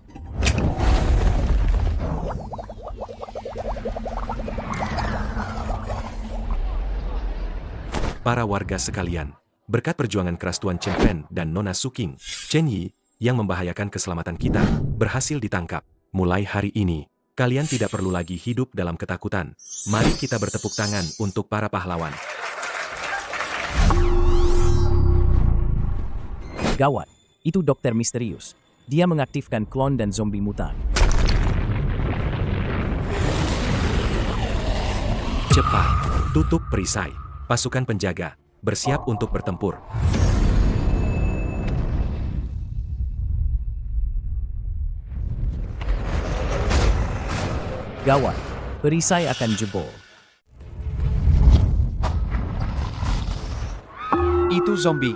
Para warga sekalian, berkat perjuangan keras Tuan Chen Fan dan Nona Su King, Chen Yi, yang membahayakan keselamatan kita, berhasil ditangkap. Mulai hari ini, kalian tidak perlu lagi hidup dalam ketakutan. Mari kita bertepuk tangan untuk para pahlawan. Gawat, itu dokter misterius. Dia mengaktifkan klon dan zombie mutan. Cepat, tutup perisai. Pasukan penjaga, bersiap untuk bertempur. Gawat, perisai akan jebol. Itu zombie.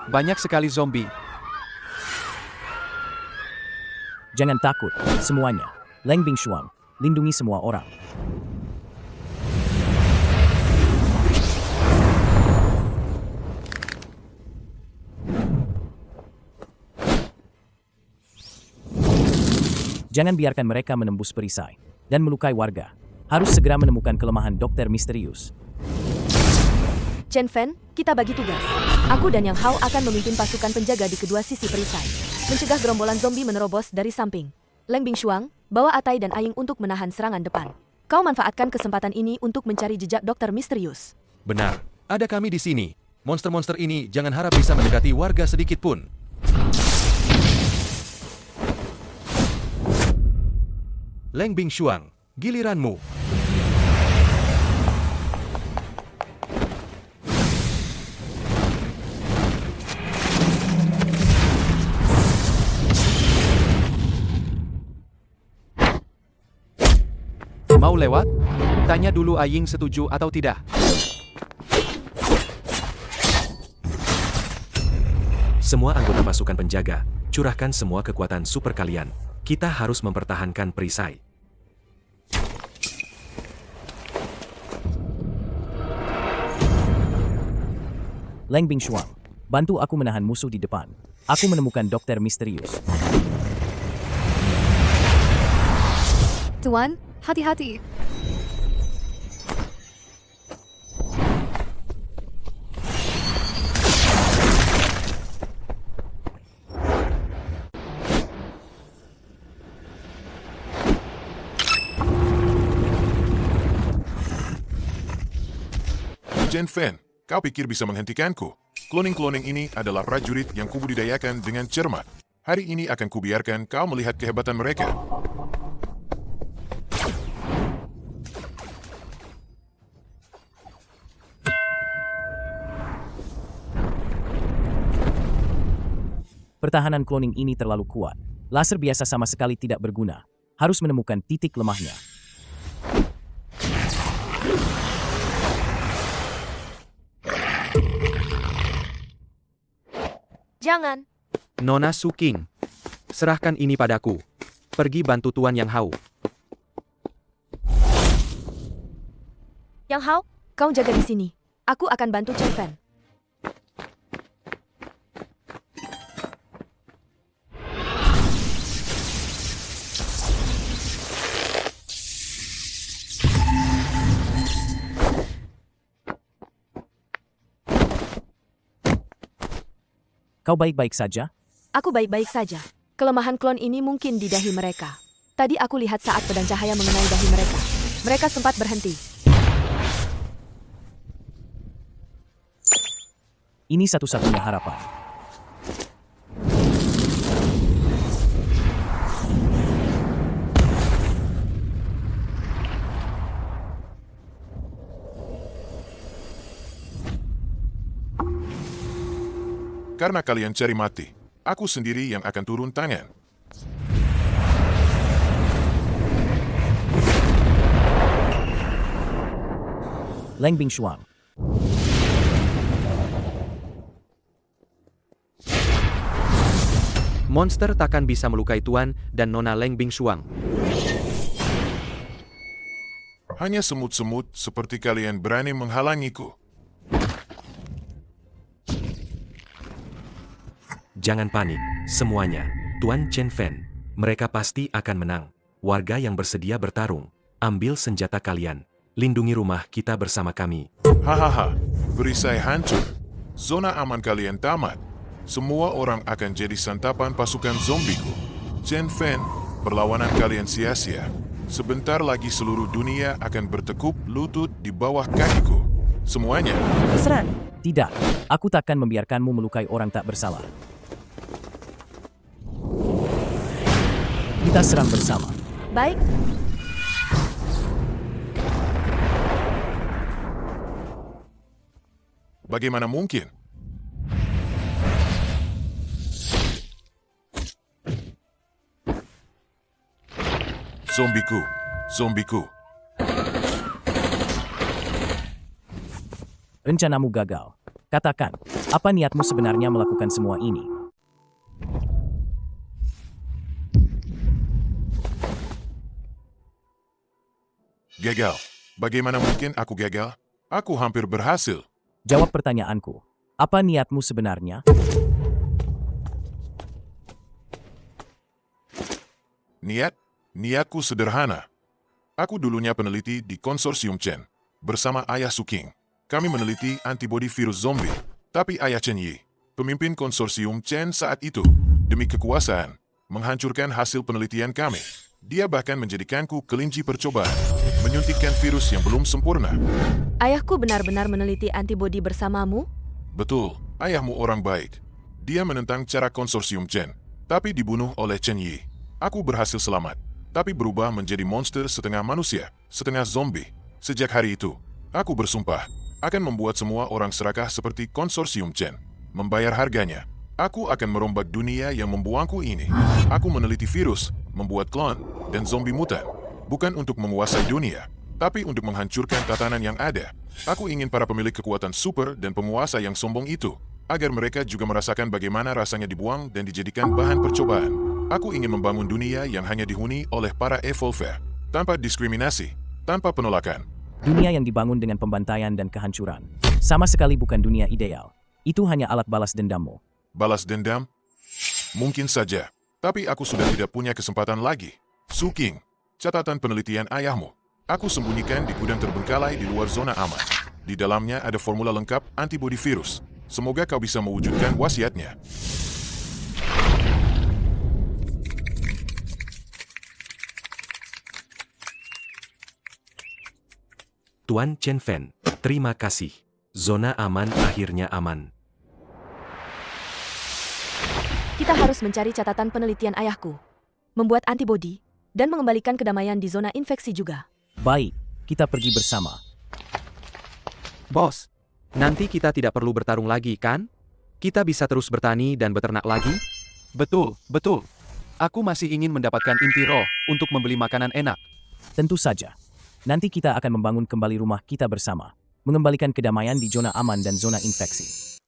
Banyak sekali zombie. Jangan takut, semuanya. Leng Bingshuang, lindungi semua orang. Jangan biarkan mereka menembus perisai dan melukai warga. Harus segera menemukan kelemahan dokter misterius. Chen Fan, kita bagi tugas. Aku dan Yang Hao akan memimpin pasukan penjaga di kedua sisi perisai, mencegah gerombolan zombie menerobos dari samping. Leng Bingshuang, bawa Atai dan Aing untuk menahan serangan depan. Kau manfaatkan kesempatan ini untuk mencari jejak dokter misterius. Benar, ada kami di sini. Monster-monster ini jangan harap bisa mendekati warga sedikit pun. Leng Bingshuang, giliranmu. Mau lewat? Tanya dulu Aing setuju atau tidak. Semua anggota pasukan penjaga, curahkan semua kekuatan super kalian. Kita harus mempertahankan perisai. Leng Bingshuang, bantu aku menahan musuh di depan. Aku menemukan dokter misterius. Tuan, hati-hati. Chen Fan, kau pikir bisa menghentikanku? Cloning-cloning ini adalah prajurit yang kubudidayakan dengan cermat. Hari ini akan kubiarkan kau melihat kehebatan mereka. Pertahanan cloning ini terlalu kuat. Laser biasa sama sekali tidak berguna. Harus menemukan titik lemahnya. Jangan. Nona Su King, serahkan ini padaku. Pergi bantu Tuan Yang Hao. Yang Hao, kau jaga di sini. Aku akan bantu Chen Fan. Kau baik-baik saja? Aku baik-baik saja. Kelemahan klon ini mungkin di dahi mereka. Tadi aku lihat saat pedang cahaya mengenai dahi mereka. Mereka sempat berhenti. Ini satu-satunya harapan. Karena kalian cari mati, aku sendiri yang akan turun tangan. Leng Bingshuang. Monster takkan bisa melukai Tuan dan Nona Leng Bingshuang. Hanya semut-semut seperti kalian berani menghalangiku. Jangan panik, semuanya. Tuan Chen Fen, mereka pasti akan menang. Warga yang bersedia bertarung, ambil senjata kalian. Lindungi rumah kita bersama kami. Hahaha, perisai hancur. Zona aman kalian tamat. Semua orang akan jadi santapan pasukan zombiku. Chen Fen, perlawanan kalian sia-sia. Sebentar lagi seluruh dunia akan bertekuk lutut di bawah kakiku. Semuanya. Serang. Tidak, aku takkan membiarkanmu melukai orang tak bersalah. Kita serang bersama. Baik, Bagaimana mungkin? Zombiku, zombiku. Rencanamu gagal. Katakan, apa niatmu sebenarnya melakukan semua ini? Gagal. Bagaimana mungkin aku gagal? Aku hampir berhasil. Jawab pertanyaanku. Apa niatmu sebenarnya? Niatku sederhana. Aku dulunya peneliti di konsorsium Chen. Bersama ayah Suking. Kami meneliti antibodi virus zombie. Tapi ayah Chen Yi, pemimpin konsorsium Chen saat itu, demi kekuasaan, menghancurkan hasil penelitian kami. Dia bahkan menjadikanku kelinci percobaan, menyuntikkan virus yang belum sempurna. ayahku benar-benar meneliti antibodi bersamamu? Betul, ayahmu orang baik. Dia menentang cara konsorsium Chen, tapi dibunuh oleh Chen Yi. Aku berhasil selamat, tapi berubah menjadi monster setengah manusia, setengah zombie. Sejak hari itu, aku bersumpah akan membuat semua orang serakah seperti konsorsium Chen. Membayar harganya, aku akan merombak dunia yang membuangku ini. Aku meneliti virus, membuat klon, dan zombie mutan. Bukan untuk menguasai dunia, tapi untuk menghancurkan tatanan yang ada. Aku ingin para pemilik kekuatan super dan penguasa yang sombong itu, agar mereka juga merasakan bagaimana rasanya dibuang dan dijadikan bahan percobaan. Aku ingin membangun dunia yang hanya dihuni oleh para evolver, tanpa diskriminasi, tanpa penolakan. Dunia yang dibangun dengan pembantaian dan kehancuran. Sama sekali bukan dunia ideal. Itu hanya alat balas dendammu. Balas dendam? Mungkin saja, tapi aku sudah tidak punya kesempatan lagi. Suking, catatan penelitian ayahmu. Aku sembunyikan di gudang terbengkalai di luar zona aman. Di dalamnya ada formula lengkap antibodi virus. Semoga kau bisa mewujudkan wasiatnya. Tuan Chen Fen, terima kasih. Zona aman akhirnya aman. Kita harus mencari catatan penelitian ayahku, membuat antibodi, dan mengembalikan kedamaian di zona infeksi juga. Baik, kita pergi bersama. Bos, nanti kita tidak perlu bertarung lagi, kan? Kita bisa terus bertani dan beternak lagi? Betul, betul. Aku masih ingin mendapatkan inti roh untuk membeli makanan enak. Tentu saja. Nanti kita akan membangun kembali rumah kita bersama, mengembalikan kedamaian di zona aman dan zona infeksi.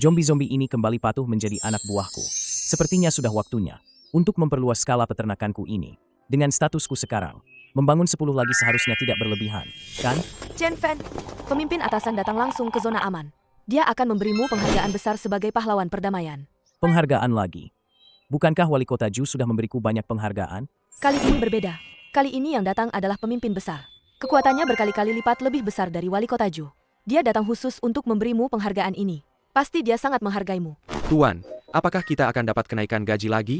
Zombie-zombie ini kembali patuh menjadi anak buahku. Sepertinya sudah waktunya untuk memperluas skala peternakanku ini. Dengan statusku sekarang, membangun 10 lagi seharusnya tidak berlebihan, kan? Chen Fen, pemimpin atasan datang langsung ke zona aman. Dia akan memberimu penghargaan besar sebagai pahlawan perdamaian. Penghargaan lagi? Bukankah wali kota Ju sudah memberiku banyak penghargaan? Kali ini berbeda. Kali ini yang datang adalah pemimpin besar. Kekuatannya berkali-kali lipat lebih besar dari wali kota Ju. Dia datang khusus untuk memberimu penghargaan ini. Pasti dia sangat menghargaimu. Tuan, apakah kita akan dapat kenaikan gaji lagi?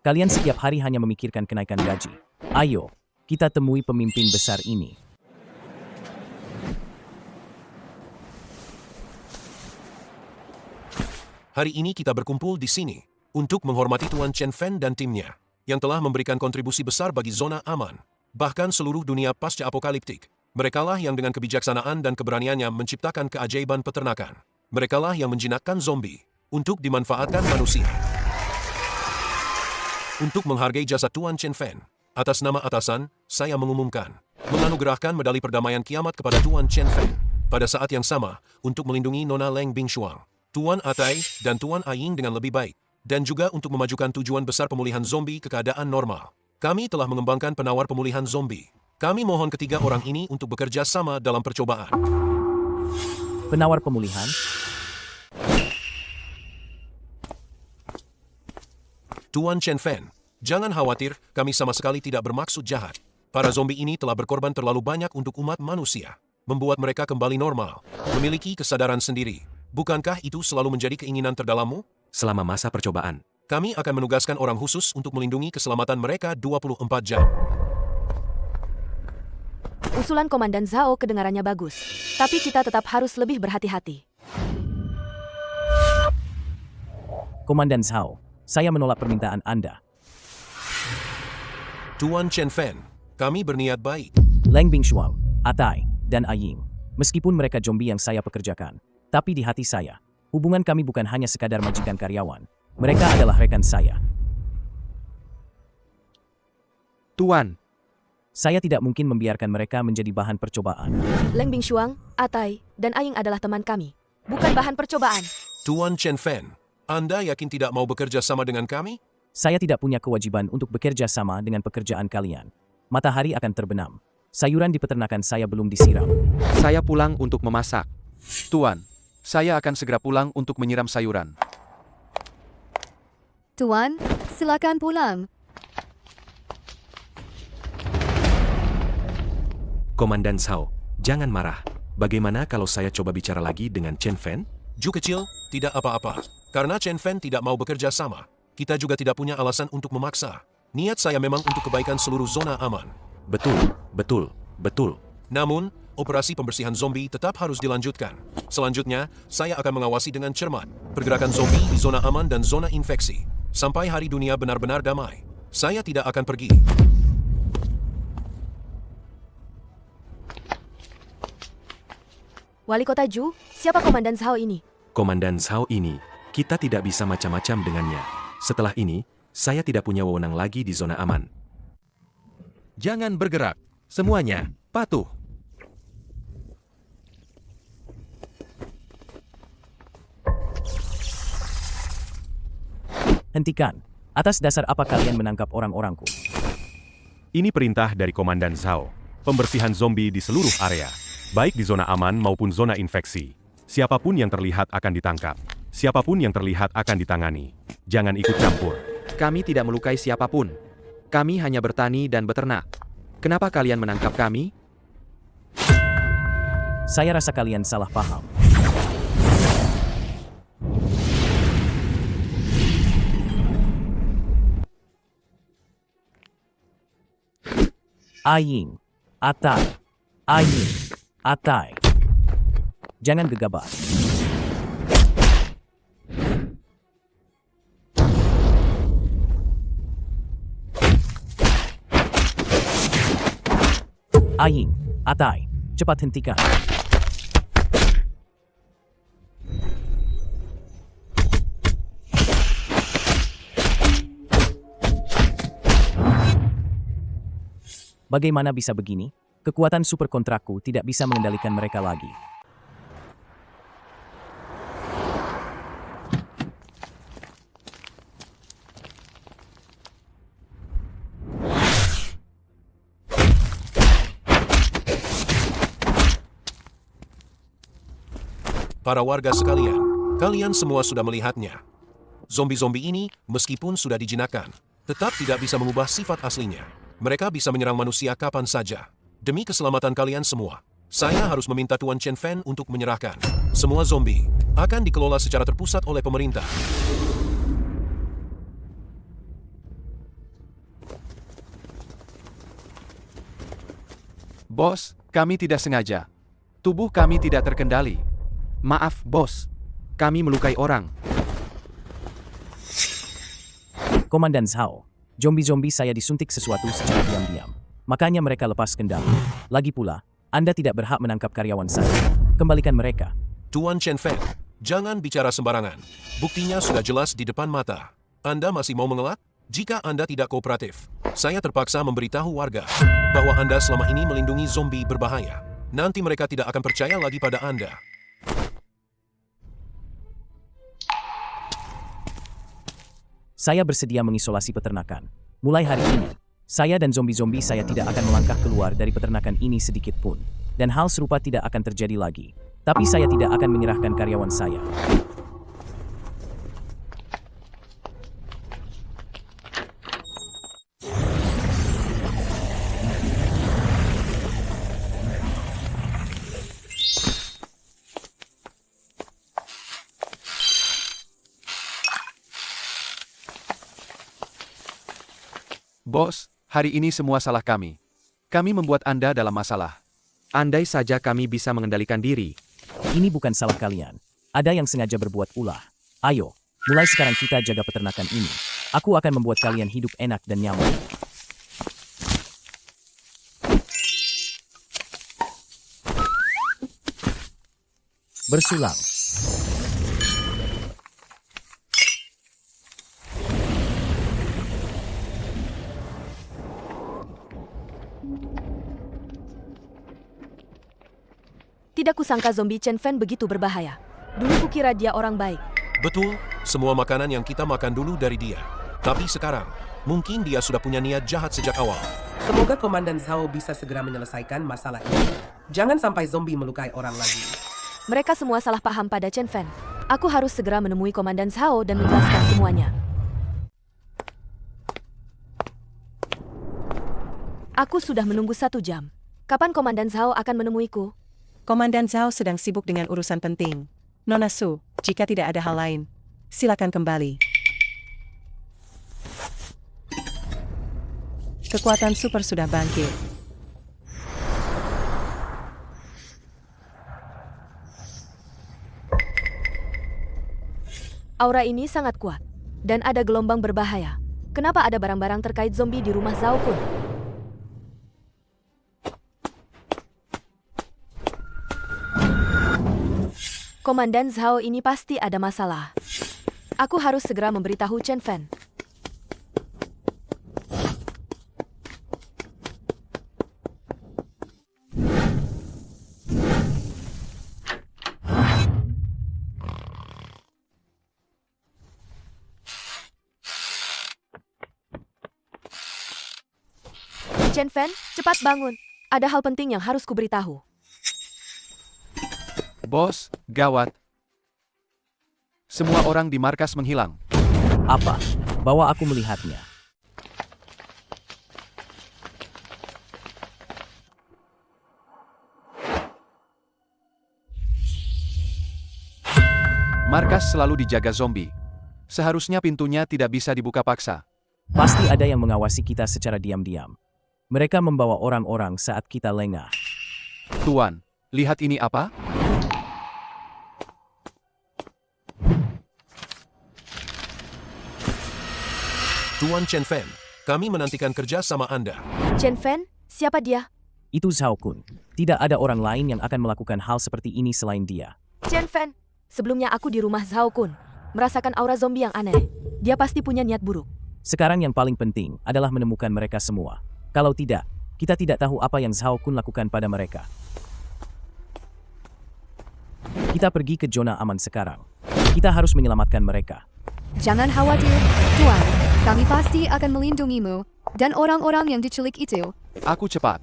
Kalian setiap hari hanya memikirkan kenaikan gaji. Ayo, kita temui pemimpin besar ini. Hari ini kita berkumpul di sini untuk menghormati Tuan Chen Fen dan timnya yang telah memberikan kontribusi besar bagi zona aman, bahkan seluruh dunia pasca apokaliptik. Merekalah yang dengan kebijaksanaan dan keberaniannya menciptakan keajaiban peternakan. Merekalah yang menjinakkan zombie untuk dimanfaatkan manusia. Untuk menghargai jasa Tuan Chen Fen, atas nama atasan, saya mengumumkan menganugerahkan medali perdamaian kiamat kepada Tuan Chen Feng. Pada saat yang sama, untuk melindungi Nona Leng Bingshuang, Tuan Atai, dan Tuan Aying dengan lebih baik, dan juga untuk memajukan tujuan besar pemulihan zombie ke keadaan normal. Kami telah mengembangkan penawar pemulihan zombie. Kami mohon ketiga orang ini untuk bekerja sama dalam percobaan. Penawar pemulihan? Tuan Chen Feng, jangan khawatir, kami sama sekali tidak bermaksud jahat. Para zombie ini telah berkorban terlalu banyak untuk umat manusia, membuat mereka kembali normal, memiliki kesadaran sendiri. Bukankah itu selalu menjadi keinginan terdalammu? Selama masa percobaan, kami akan menugaskan orang khusus untuk melindungi keselamatan mereka 24 jam. Usulan Komandan Zhao kedengarannya bagus, tapi kita tetap harus lebih berhati-hati. Komandan Zhao, saya menolak permintaan Anda. Tuan Chen Feng, kami berniat baik. Leng Bingshuang, Atai, dan Aying. Meskipun mereka zombie yang saya pekerjakan, tapi di hati saya, hubungan kami bukan hanya sekadar majikan karyawan. Mereka adalah rekan saya. Tuan, saya tidak mungkin membiarkan mereka menjadi bahan percobaan. Leng Bingshuang, Atai, dan Aying adalah teman kami, bukan bahan percobaan. Tuan Chen Feng, Anda yakin tidak mau bekerja sama dengan kami? Saya tidak punya kewajiban untuk bekerja sama dengan pekerjaan kalian. Matahari akan terbenam. Sayuran di peternakan saya belum disiram. saya pulang untuk memasak. Tuan, saya akan segera pulang untuk menyiram sayuran. Tuan, silakan pulang. Komandan Zhao, jangan marah. Bagaimana kalau saya coba bicara lagi dengan Chen Feng? Ju kecil, tidak apa-apa. Karena Chen Feng tidak mau bekerja sama, kita juga tidak punya alasan untuk memaksa. Niat saya memang untuk kebaikan seluruh zona aman. Betul. Namun, operasi pembersihan zombie tetap harus dilanjutkan. Selanjutnya, saya akan mengawasi dengan cermat pergerakan zombie di zona aman dan zona infeksi. Sampai hari dunia benar-benar damai, saya tidak akan pergi. Wali Kota Ju, siapa Komandan Zhao ini? Komandan Zhao ini, kita tidak bisa macam-macam dengannya. Setelah ini, saya tidak punya wewenang lagi di zona aman. Jangan bergerak. Semuanya, patuh. Hentikan. Atas dasar apa kalian menangkap orang-orangku? Ini perintah dari Komandan Zhao. Pembersihan zombie di seluruh area, baik di zona aman maupun zona infeksi. Siapapun yang terlihat akan ditangkap. Siapapun yang terlihat akan ditangani. Jangan ikut campur. Kami tidak melukai siapapun. Kami hanya bertani dan beternak. Kenapa kalian menangkap kami? Saya rasa kalian salah paham. Aying, Atai, Aying, Atai. Jangan gegabah. Aying, Atai, cepat hentikan. Bagaimana bisa begini? Kekuatan super kontrakku tidak bisa mengendalikan mereka lagi. Para warga sekalian, kalian semua sudah melihatnya. Zombie-zombie ini, meskipun sudah dijinakkan, tetap tidak bisa mengubah sifat aslinya. Mereka bisa menyerang manusia kapan saja. Demi keselamatan kalian semua, saya harus meminta Tuan Chen Feng untuk menyerahkan. Semua zombie akan dikelola secara terpusat oleh pemerintah. Bos, kami tidak sengaja. Tubuh kami tidak terkendali. Maaf, bos. Kami melukai orang. Komandan Zhao, zombie-zombie saya disuntik sesuatu secara diam-diam. Makanya mereka lepas kendali. Lagi pula, Anda tidak berhak menangkap karyawan saya. Kembalikan mereka. Tuan Chen Feng, jangan bicara sembarangan. Buktinya sudah jelas di depan mata. Anda masih mau mengelak? Jika Anda tidak kooperatif, saya terpaksa memberitahu warga bahwa Anda selama ini melindungi zombie berbahaya. Nanti mereka tidak akan percaya lagi pada Anda. Saya bersedia mengisolasi peternakan. Mulai hari ini, saya dan zombie-zombie saya tidak akan melangkah keluar dari peternakan ini sedikit pun. Dan hal serupa tidak akan terjadi lagi. Tapi saya tidak akan menyerahkan karyawan saya. Bos, hari ini semua salah kami. Kami membuat Anda dalam masalah. Andai saja kami bisa mengendalikan diri. Ini bukan salah kalian. Ada yang sengaja berbuat ulah. Ayo, mulai sekarang kita jaga peternakan ini. Aku akan membuat kalian hidup enak dan nyaman. Bersulang. Tidak kusangka zombie Chen Fan begitu berbahaya. Dulu kukira dia orang baik. Betul, semua makanan yang kita makan dulu dari dia. Tapi sekarang, mungkin dia sudah punya niat jahat sejak awal. Semoga Komandan Zhao bisa segera menyelesaikan masalah ini. Jangan sampai zombie melukai orang lagi. Mereka semua salah paham pada Chen Fan. Aku harus segera menemui Komandan Zhao dan menjelaskan semuanya. Aku sudah menunggu 1 jam. Kapan Komandan Zhao akan menemuiku? Komandan Zhao sedang sibuk dengan urusan penting. Nona Su, jika tidak ada hal lain, silakan kembali. Kekuatan super sudah bangkit. Aura ini sangat kuat, dan ada gelombang berbahaya. Kenapa ada barang-barang terkait zombie di rumah Zhao Kun? Komandan Zhao ini pasti ada masalah. Aku harus segera memberitahu Chen Fan. Chen Fan, cepat bangun. Ada hal penting yang harus kuberitahu. Bos, gawat. Semua orang di markas menghilang. Apa? Bawa aku melihatnya. Markas selalu dijaga zombie. Seharusnya pintunya tidak bisa dibuka paksa. Pasti ada yang mengawasi kita secara diam-diam. Mereka membawa orang-orang saat kita lengah. Tuan, lihat ini apa? Tuan Chen Fan, kami menantikan kerja sama Anda. Chen Fan, siapa dia? Itu Zhao Kun. Tidak ada orang lain yang akan melakukan hal seperti ini selain dia. Chen Fan, sebelumnya aku di rumah Zhao Kun, merasakan aura zombie yang aneh. Dia pasti punya niat buruk. Sekarang yang paling penting adalah menemukan mereka semua. Kalau tidak, kita tidak tahu apa yang Zhao Kun lakukan pada mereka. Kita pergi ke zona aman sekarang. Kita harus menyelamatkan mereka. Jangan khawatir, Tuan. Kami pasti akan melindungimu dan orang-orang yang diculik itu. Aku cepat.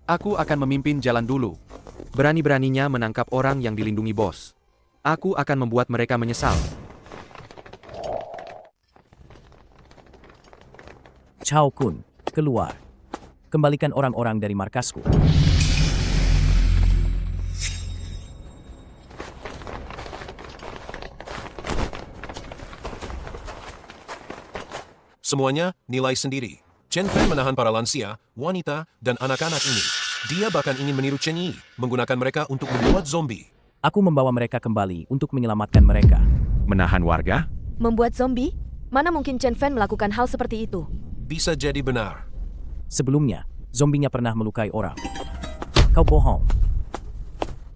Aku akan memimpin jalan dulu. Berani-beraninya menangkap orang yang dilindungi bos. Aku akan membuat mereka menyesal. Zhao Kun, keluar. Kembalikan orang-orang dari markasku. Semuanya nilai sendiri. Chen Fan menahan para lansia, wanita, dan anak-anak ini. Dia bahkan ingin meniru Chen Yi, menggunakan mereka untuk membuat zombie. Aku membawa mereka kembali untuk menyelamatkan mereka. Menahan warga? Membuat zombie? Mana mungkin Chen Fan melakukan hal seperti itu? Bisa jadi benar. Sebelumnya, zombinya pernah melukai orang. Kau bohong.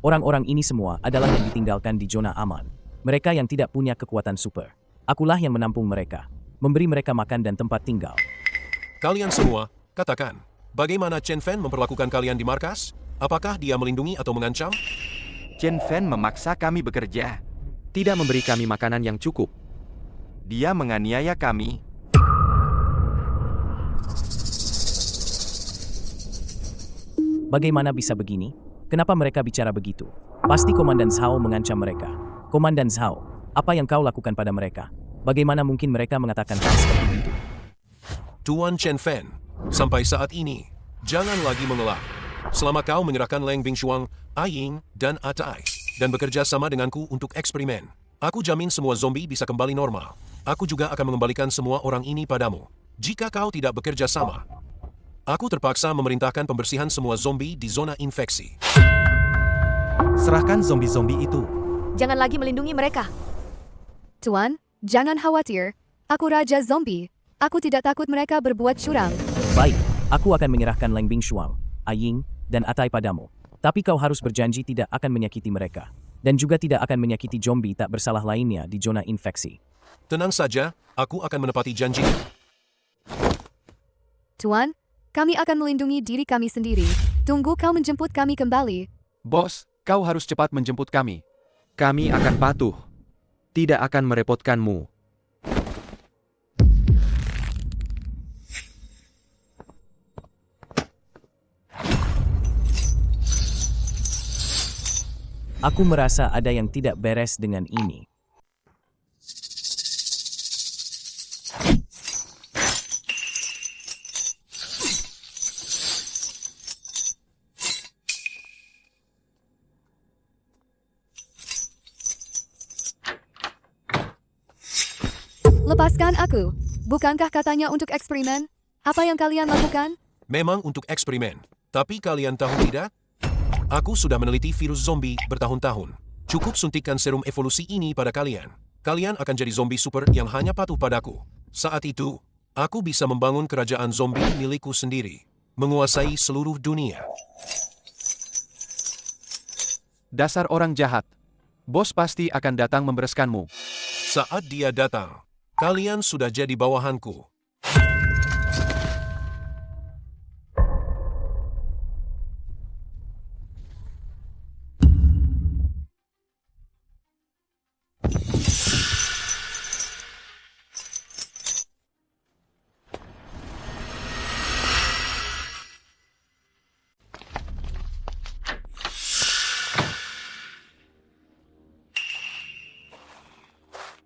Orang-orang ini semua adalah yang ditinggalkan di zona aman. Mereka yang tidak punya kekuatan super. Akulah yang menampung mereka. memberi mereka makan dan tempat tinggal. Kalian semua, katakan, bagaimana Chen Fan memperlakukan kalian di markas? Apakah dia melindungi atau mengancam? Chen Fan memaksa kami bekerja. Tidak memberi kami makanan yang cukup. Dia menganiaya kami. Bagaimana bisa begini? Kenapa mereka bicara begitu? Pasti Komandan Zhao mengancam mereka. Komandan Zhao, apa yang kau lakukan pada mereka? Bagaimana mungkin mereka mengatakan hal seperti itu? Tuan Chen Fan, sampai saat ini, jangan lagi mengelak. Selama kau menyerahkan Leng Bingshuang, Aying, dan Atai, dan bekerja sama denganku untuk eksperimen, aku jamin semua zombie bisa kembali normal. Aku juga akan mengembalikan semua orang ini padamu. Jika kau tidak bekerja sama, aku terpaksa memerintahkan pembersihan semua zombie di zona infeksi. Serahkan zombie-zombie itu. Jangan lagi melindungi mereka. Tuan, jangan khawatir. Aku Raja Zombie. Aku tidak takut mereka berbuat curang. Baik, aku akan menyerahkan Leng Bingshuang, Aying, dan Atai padamu. Tapi kau harus berjanji tidak akan menyakiti mereka. Dan juga tidak akan menyakiti zombie tak bersalah lainnya di zona infeksi. Tenang saja, aku akan menepati janji. Tuan, kami akan melindungi diri kami sendiri. Tunggu kau menjemput kami kembali. Bos, kau harus cepat menjemput kami. Kami akan patuh. Tidak akan merepotkanmu. Aku merasa ada yang tidak beres dengan ini. Lepaskan aku. Bukankah katanya untuk eksperimen? Apa yang kalian lakukan? Memang untuk eksperimen. Tapi kalian tahu tidak? Aku sudah meneliti virus zombie bertahun-tahun. Cukup suntikan serum evolusi ini pada kalian. Kalian akan jadi zombie super yang hanya patuh padaku. Saat itu, aku bisa membangun kerajaan zombie milikku sendiri. Menguasai seluruh dunia. Dasar orang jahat. Bos pasti akan datang membereskanmu. Saat dia datang, kalian sudah jadi bawahanku.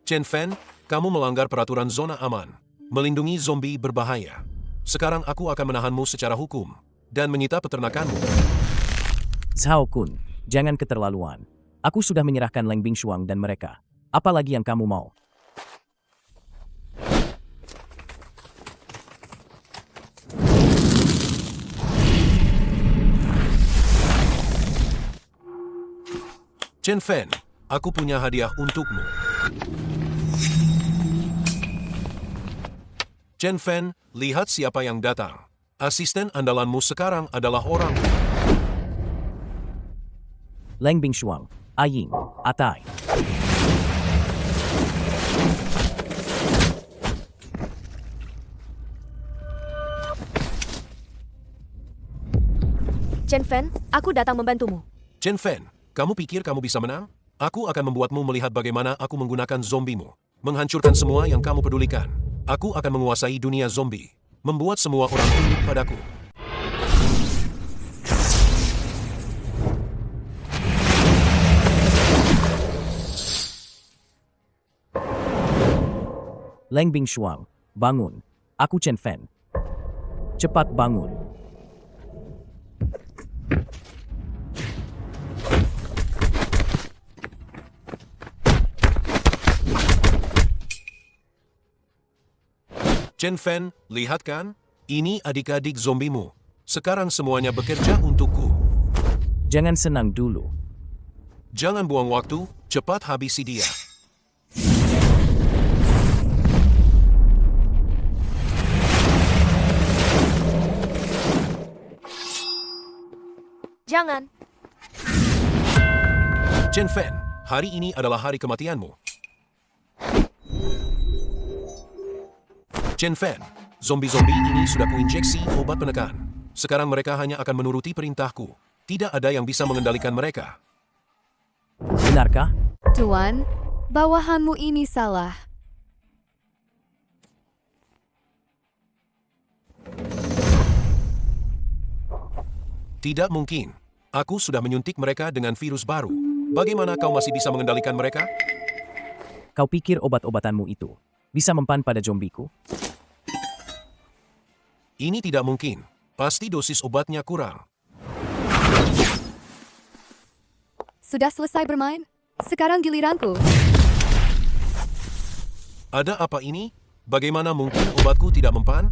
Chen Fan, kamu melanggar peraturan zona aman. Melindungi zombie berbahaya. Sekarang aku akan menahanmu secara hukum dan menyita peternakanmu. Zhao Kun, jangan keterlaluan. Aku sudah menyerahkan Leng Bingshuang dan mereka. Apa lagi yang kamu mau? Chen Fan, aku punya hadiah untukmu. Chen Fan, lihat siapa yang datang. Asisten andalanmu sekarang adalah orang. Leng Bingshuang, Aying, Atai. Chen Fan, aku datang membantumu. Chen Fan, kamu pikir kamu bisa menang? Aku akan membuatmu melihat bagaimana aku menggunakan zombimu. Menghancurkan semua yang kamu pedulikan. Aku akan menguasai dunia zombie. Membuat semua orang tunduk padaku. Leng Bingshuang, bangun. Aku Chen Fan. Cepat bangun. Chen Fan, lihat kan? Ini adik-adik zombimu. Sekarang semuanya bekerja untukku. Jangan senang dulu. Jangan buang waktu, cepat habisi dia. Jangan. Chen Fan, hari ini adalah hari kematianmu. Chen Fan, zombie-zombie ini sudah kuinjeksi obat penekan. Sekarang mereka hanya akan menuruti perintahku. Tidak ada yang bisa mengendalikan mereka. Benarkah? Tuan, bawahanmu ini salah. Tidak mungkin. Aku sudah menyuntik mereka dengan virus baru. Bagaimana kau masih bisa mengendalikan mereka? Kau pikir obat-obatanmu itu bisa mempan pada zombiku? Ini tidak mungkin. Pasti dosis obatnya kurang. Sudah selesai bermain? Sekarang giliranku. Ada apa ini? Bagaimana mungkin obatku tidak mempan?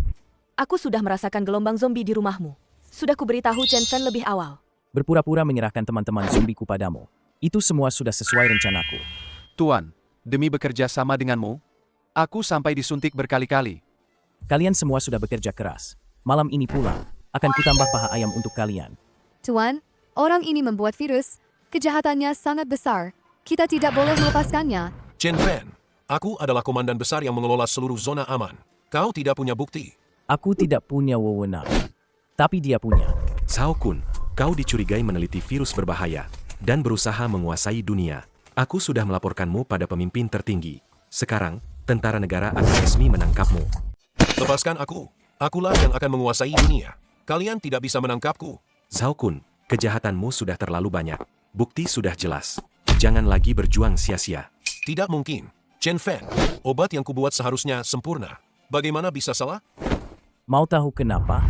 Aku sudah merasakan gelombang zombie di rumahmu. Sudah kuberitahu Chen Fan lebih awal. Berpura-pura menyerahkan teman-teman zombiku padamu. Itu semua sudah sesuai rencanaku. Tuan, demi bekerja sama denganmu, aku sampai disuntik berkali-kali. Kalian semua sudah bekerja keras. Malam ini pula, akan kutambah paha ayam untuk kalian. Tuan, orang ini membuat virus. Kejahatannya sangat besar. Kita tidak boleh melepaskannya. Chen Fan, aku adalah komandan besar yang mengelola seluruh zona aman. Kau tidak punya bukti. Aku tidak punya wewenang. Tapi dia punya. Zhao Kun, kau dicurigai meneliti virus berbahaya dan berusaha menguasai dunia. Aku sudah melaporkanmu pada pemimpin tertinggi. Sekarang, tentara negara akan resmi menangkapmu. Lepaskan aku. Akulah yang akan menguasai dunia. Kalian tidak bisa menangkapku. Zhao Kun, kejahatanmu sudah terlalu banyak. Bukti sudah jelas. Jangan lagi berjuang sia-sia. Tidak mungkin. Chen Fan, obat yang kubuat seharusnya sempurna. Bagaimana bisa salah? Mau tahu kenapa?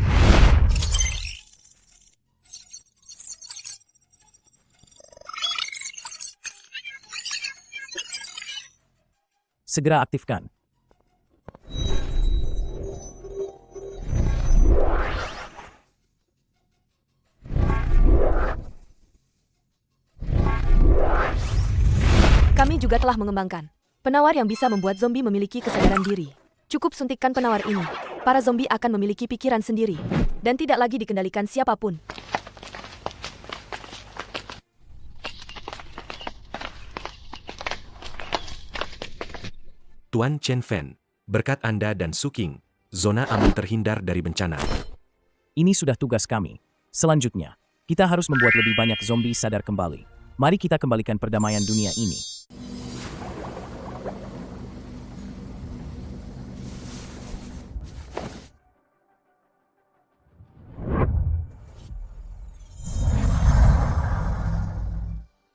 Segera aktifkan. Kami juga telah mengembangkan penawar yang bisa membuat zombie memiliki kesadaran diri. Cukup suntikkan penawar ini. Para zombie akan memiliki pikiran sendiri dan tidak lagi dikendalikan siapapun. Tuan Chen Fan, berkat Anda dan Suking, zona aman terhindar dari bencana. Ini sudah tugas kami. Selanjutnya, kita harus membuat lebih banyak zombie sadar kembali. Mari kita kembalikan perdamaian dunia ini.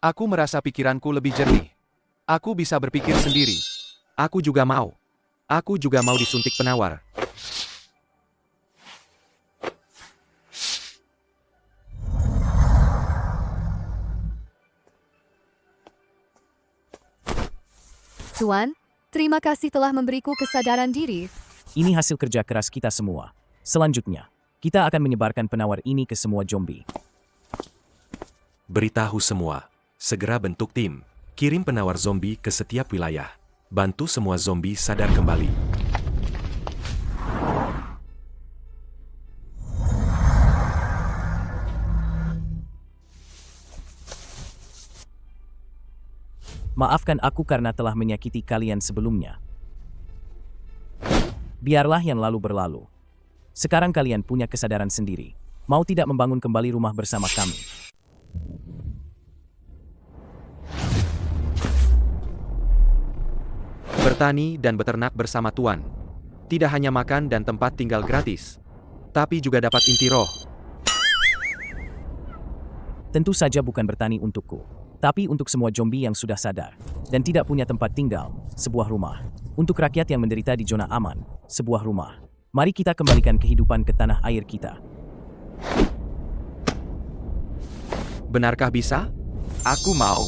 Aku merasa pikiranku lebih jernih. Aku bisa berpikir sendiri. Aku juga mau. Aku juga mau disuntik penawar. Tuan, terima kasih telah memberiku kesadaran diri. Ini hasil kerja keras kita semua. Selanjutnya, kita akan menyebarkan penawar ini ke semua zombie. Beritahu semua, segera bentuk tim. Kirim penawar zombie ke setiap wilayah. Bantu semua zombie sadar kembali. Maafkan aku karena telah menyakiti kalian sebelumnya. Biarlah yang lalu berlalu. Sekarang kalian punya kesadaran sendiri. Mau tidak membangun kembali rumah bersama kami? Bertani dan beternak bersama Tuan. Tidak hanya makan dan tempat tinggal gratis, tapi juga dapat inti roh. Tentu saja bukan bertani untukku, tapi untuk semua zombie yang sudah sadar dan tidak punya tempat tinggal, sebuah rumah. Untuk rakyat yang menderita di zona aman, sebuah rumah. Mari kita kembalikan kehidupan ke tanah air kita. Benarkah bisa? Aku mau.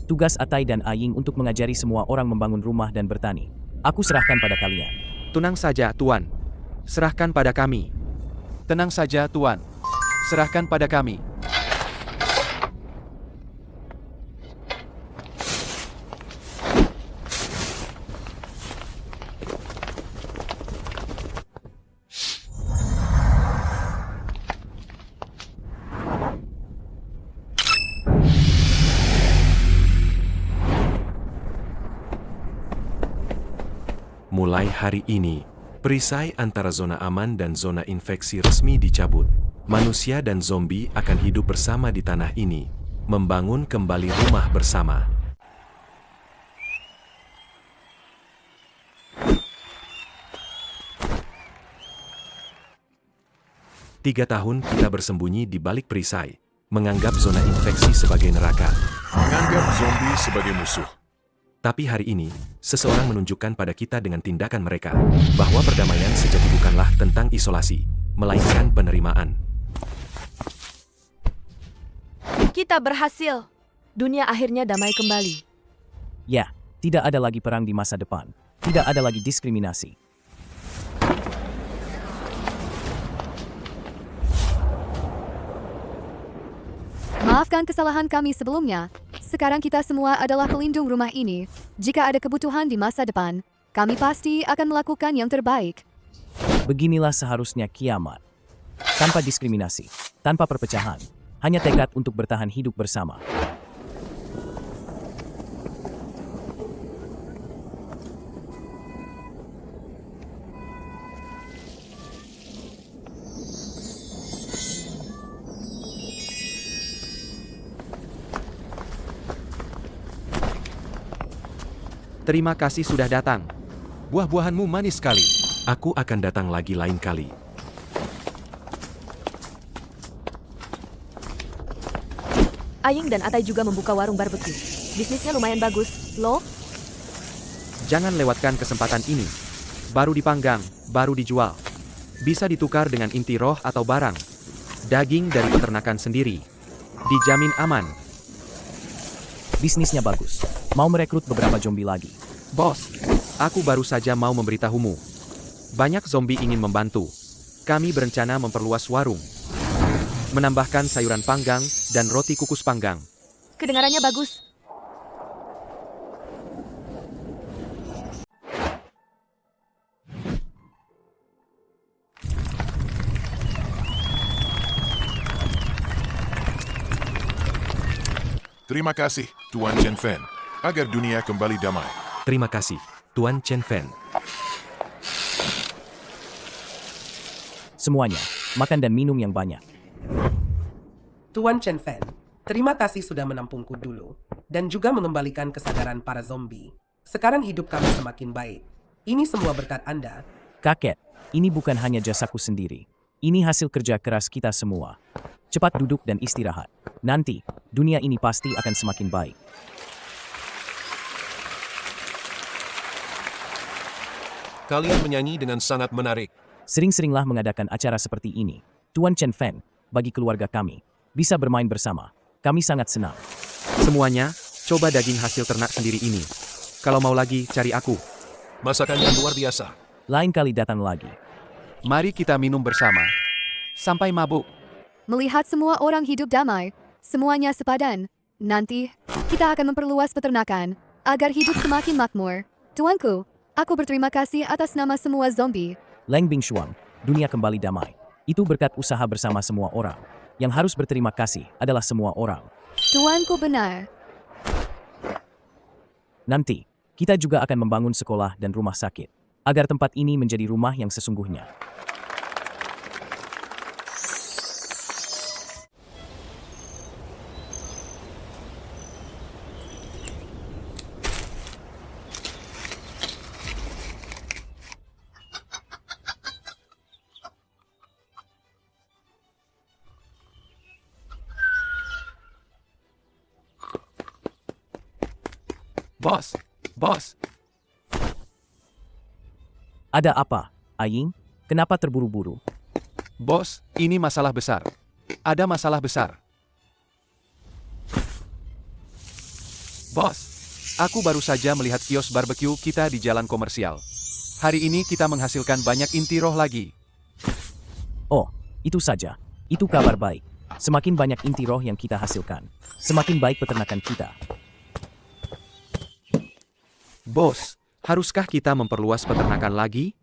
Tugas Atai dan Aying untuk mengajari semua orang membangun rumah dan bertani. Aku serahkan pada kalian. Tenang saja, Tuan. Serahkan pada kami. Tenang saja, Tuan. Serahkan pada kami. Mulai hari ini, Perisai antara zona aman dan zona infeksi resmi dicabut. Manusia dan zombie akan hidup bersama di tanah ini, membangun kembali rumah bersama. Tiga tahun kita bersembunyi di balik perisai, menganggap zona infeksi sebagai neraka. Menganggap zombie sebagai musuh. Tapi hari ini, seseorang menunjukkan pada kita dengan tindakan mereka, bahwa perdamaian sejati bukanlah tentang isolasi, melainkan penerimaan. Kita berhasil. Dunia akhirnya damai kembali. Ya, tidak ada lagi perang di masa depan. Tidak ada lagi diskriminasi. Maafkan kesalahan kami sebelumnya. Sekarang kita semua adalah pelindung rumah ini. Jika ada kebutuhan di masa depan, kami pasti akan melakukan yang terbaik. Beginilah seharusnya kiamat. Tanpa diskriminasi, tanpa perpecahan, hanya tekad untuk bertahan hidup bersama. Terima kasih sudah datang. Buah-buahanmu manis sekali. Aku akan datang lagi lain kali. Aying dan Atai juga membuka warung barbeque. Bisnisnya lumayan bagus, loh. Jangan lewatkan kesempatan ini. Baru dipanggang, baru dijual. Bisa ditukar dengan inti roh atau barang. Daging dari peternakan sendiri. Dijamin aman. Bisnisnya bagus. Mau merekrut beberapa zombie lagi. Bos, aku baru saja mau memberitahumu. Banyak zombie ingin membantu. Kami berencana memperluas warung. Menambahkan sayuran panggang dan roti kukus panggang. Kedengarannya bagus. Terima kasih, Tuan Chen Fen, agar dunia kembali damai. Terima kasih, Tuan Chen Fen. Semuanya, makan dan minum yang banyak. Tuan Chen Fen, terima kasih sudah menampungku dulu, dan juga mengembalikan kesadaran para zombie. Sekarang hidup kami semakin baik. Ini semua berkat Anda. Kakek, ini bukan hanya jasaku sendiri. Ini hasil kerja keras kita semua. Cepat duduk dan istirahat. Nanti, dunia ini pasti akan semakin baik. Kalian menyanyi dengan sangat menarik. Sering-seringlah mengadakan acara seperti ini. Tuan Chen Fen, bagi keluarga kami, bisa bermain bersama. Kami sangat senang. Semuanya, coba daging hasil ternak sendiri ini. Kalau mau lagi, cari aku. Masakannya luar biasa. Lain kali datang lagi. Mari kita minum bersama. Sampai mabuk. Melihat semua orang hidup damai, semuanya sepadan. Nanti, kita akan memperluas peternakan, agar hidup semakin makmur. Tuanku, aku berterima kasih atas nama semua zombie. Leng Bingshuang, dunia kembali damai. Itu berkat usaha bersama semua orang. Yang harus berterima kasih adalah semua orang. Tuanku benar. Nanti, kita juga akan membangun sekolah dan rumah sakit, agar tempat ini menjadi rumah yang sesungguhnya. Bos. Ada apa, Aying? Kenapa terburu-buru? Bos, ini masalah besar. Ada masalah besar. Bos, aku baru saja melihat kios barbeque kita di jalan komersial. Hari ini kita menghasilkan banyak inti roh lagi. Oh, itu saja. Itu kabar baik. Semakin banyak inti roh yang kita hasilkan, semakin baik peternakan kita. Bos, haruskah kita memperluas peternakan lagi?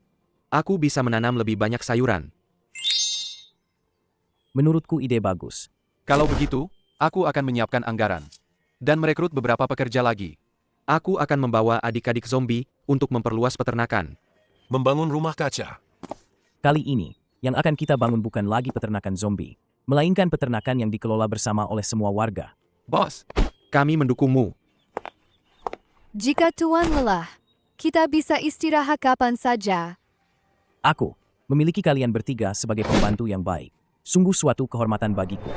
Aku bisa menanam lebih banyak sayuran. Menurutku ide bagus. Kalau begitu, aku akan menyiapkan anggaran. Dan merekrut beberapa pekerja lagi. Aku akan membawa adik-adik zombie untuk memperluas peternakan. membangun rumah kaca. Kali ini, yang akan kita bangun bukan lagi peternakan zombie, melainkan peternakan yang dikelola bersama oleh semua warga. Bos, kami mendukungmu. Jika Tuan lelah, kita bisa istirahat kapan saja. Aku memiliki kalian bertiga sebagai pembantu yang baik. Sungguh suatu kehormatan bagiku.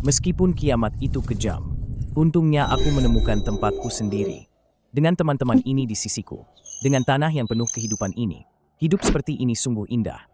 Meskipun kiamat itu kejam, untungnya aku menemukan tempatku sendiri. Dengan teman-teman ini di sisiku, dengan tanah yang penuh kehidupan ini, hidup seperti ini sungguh indah.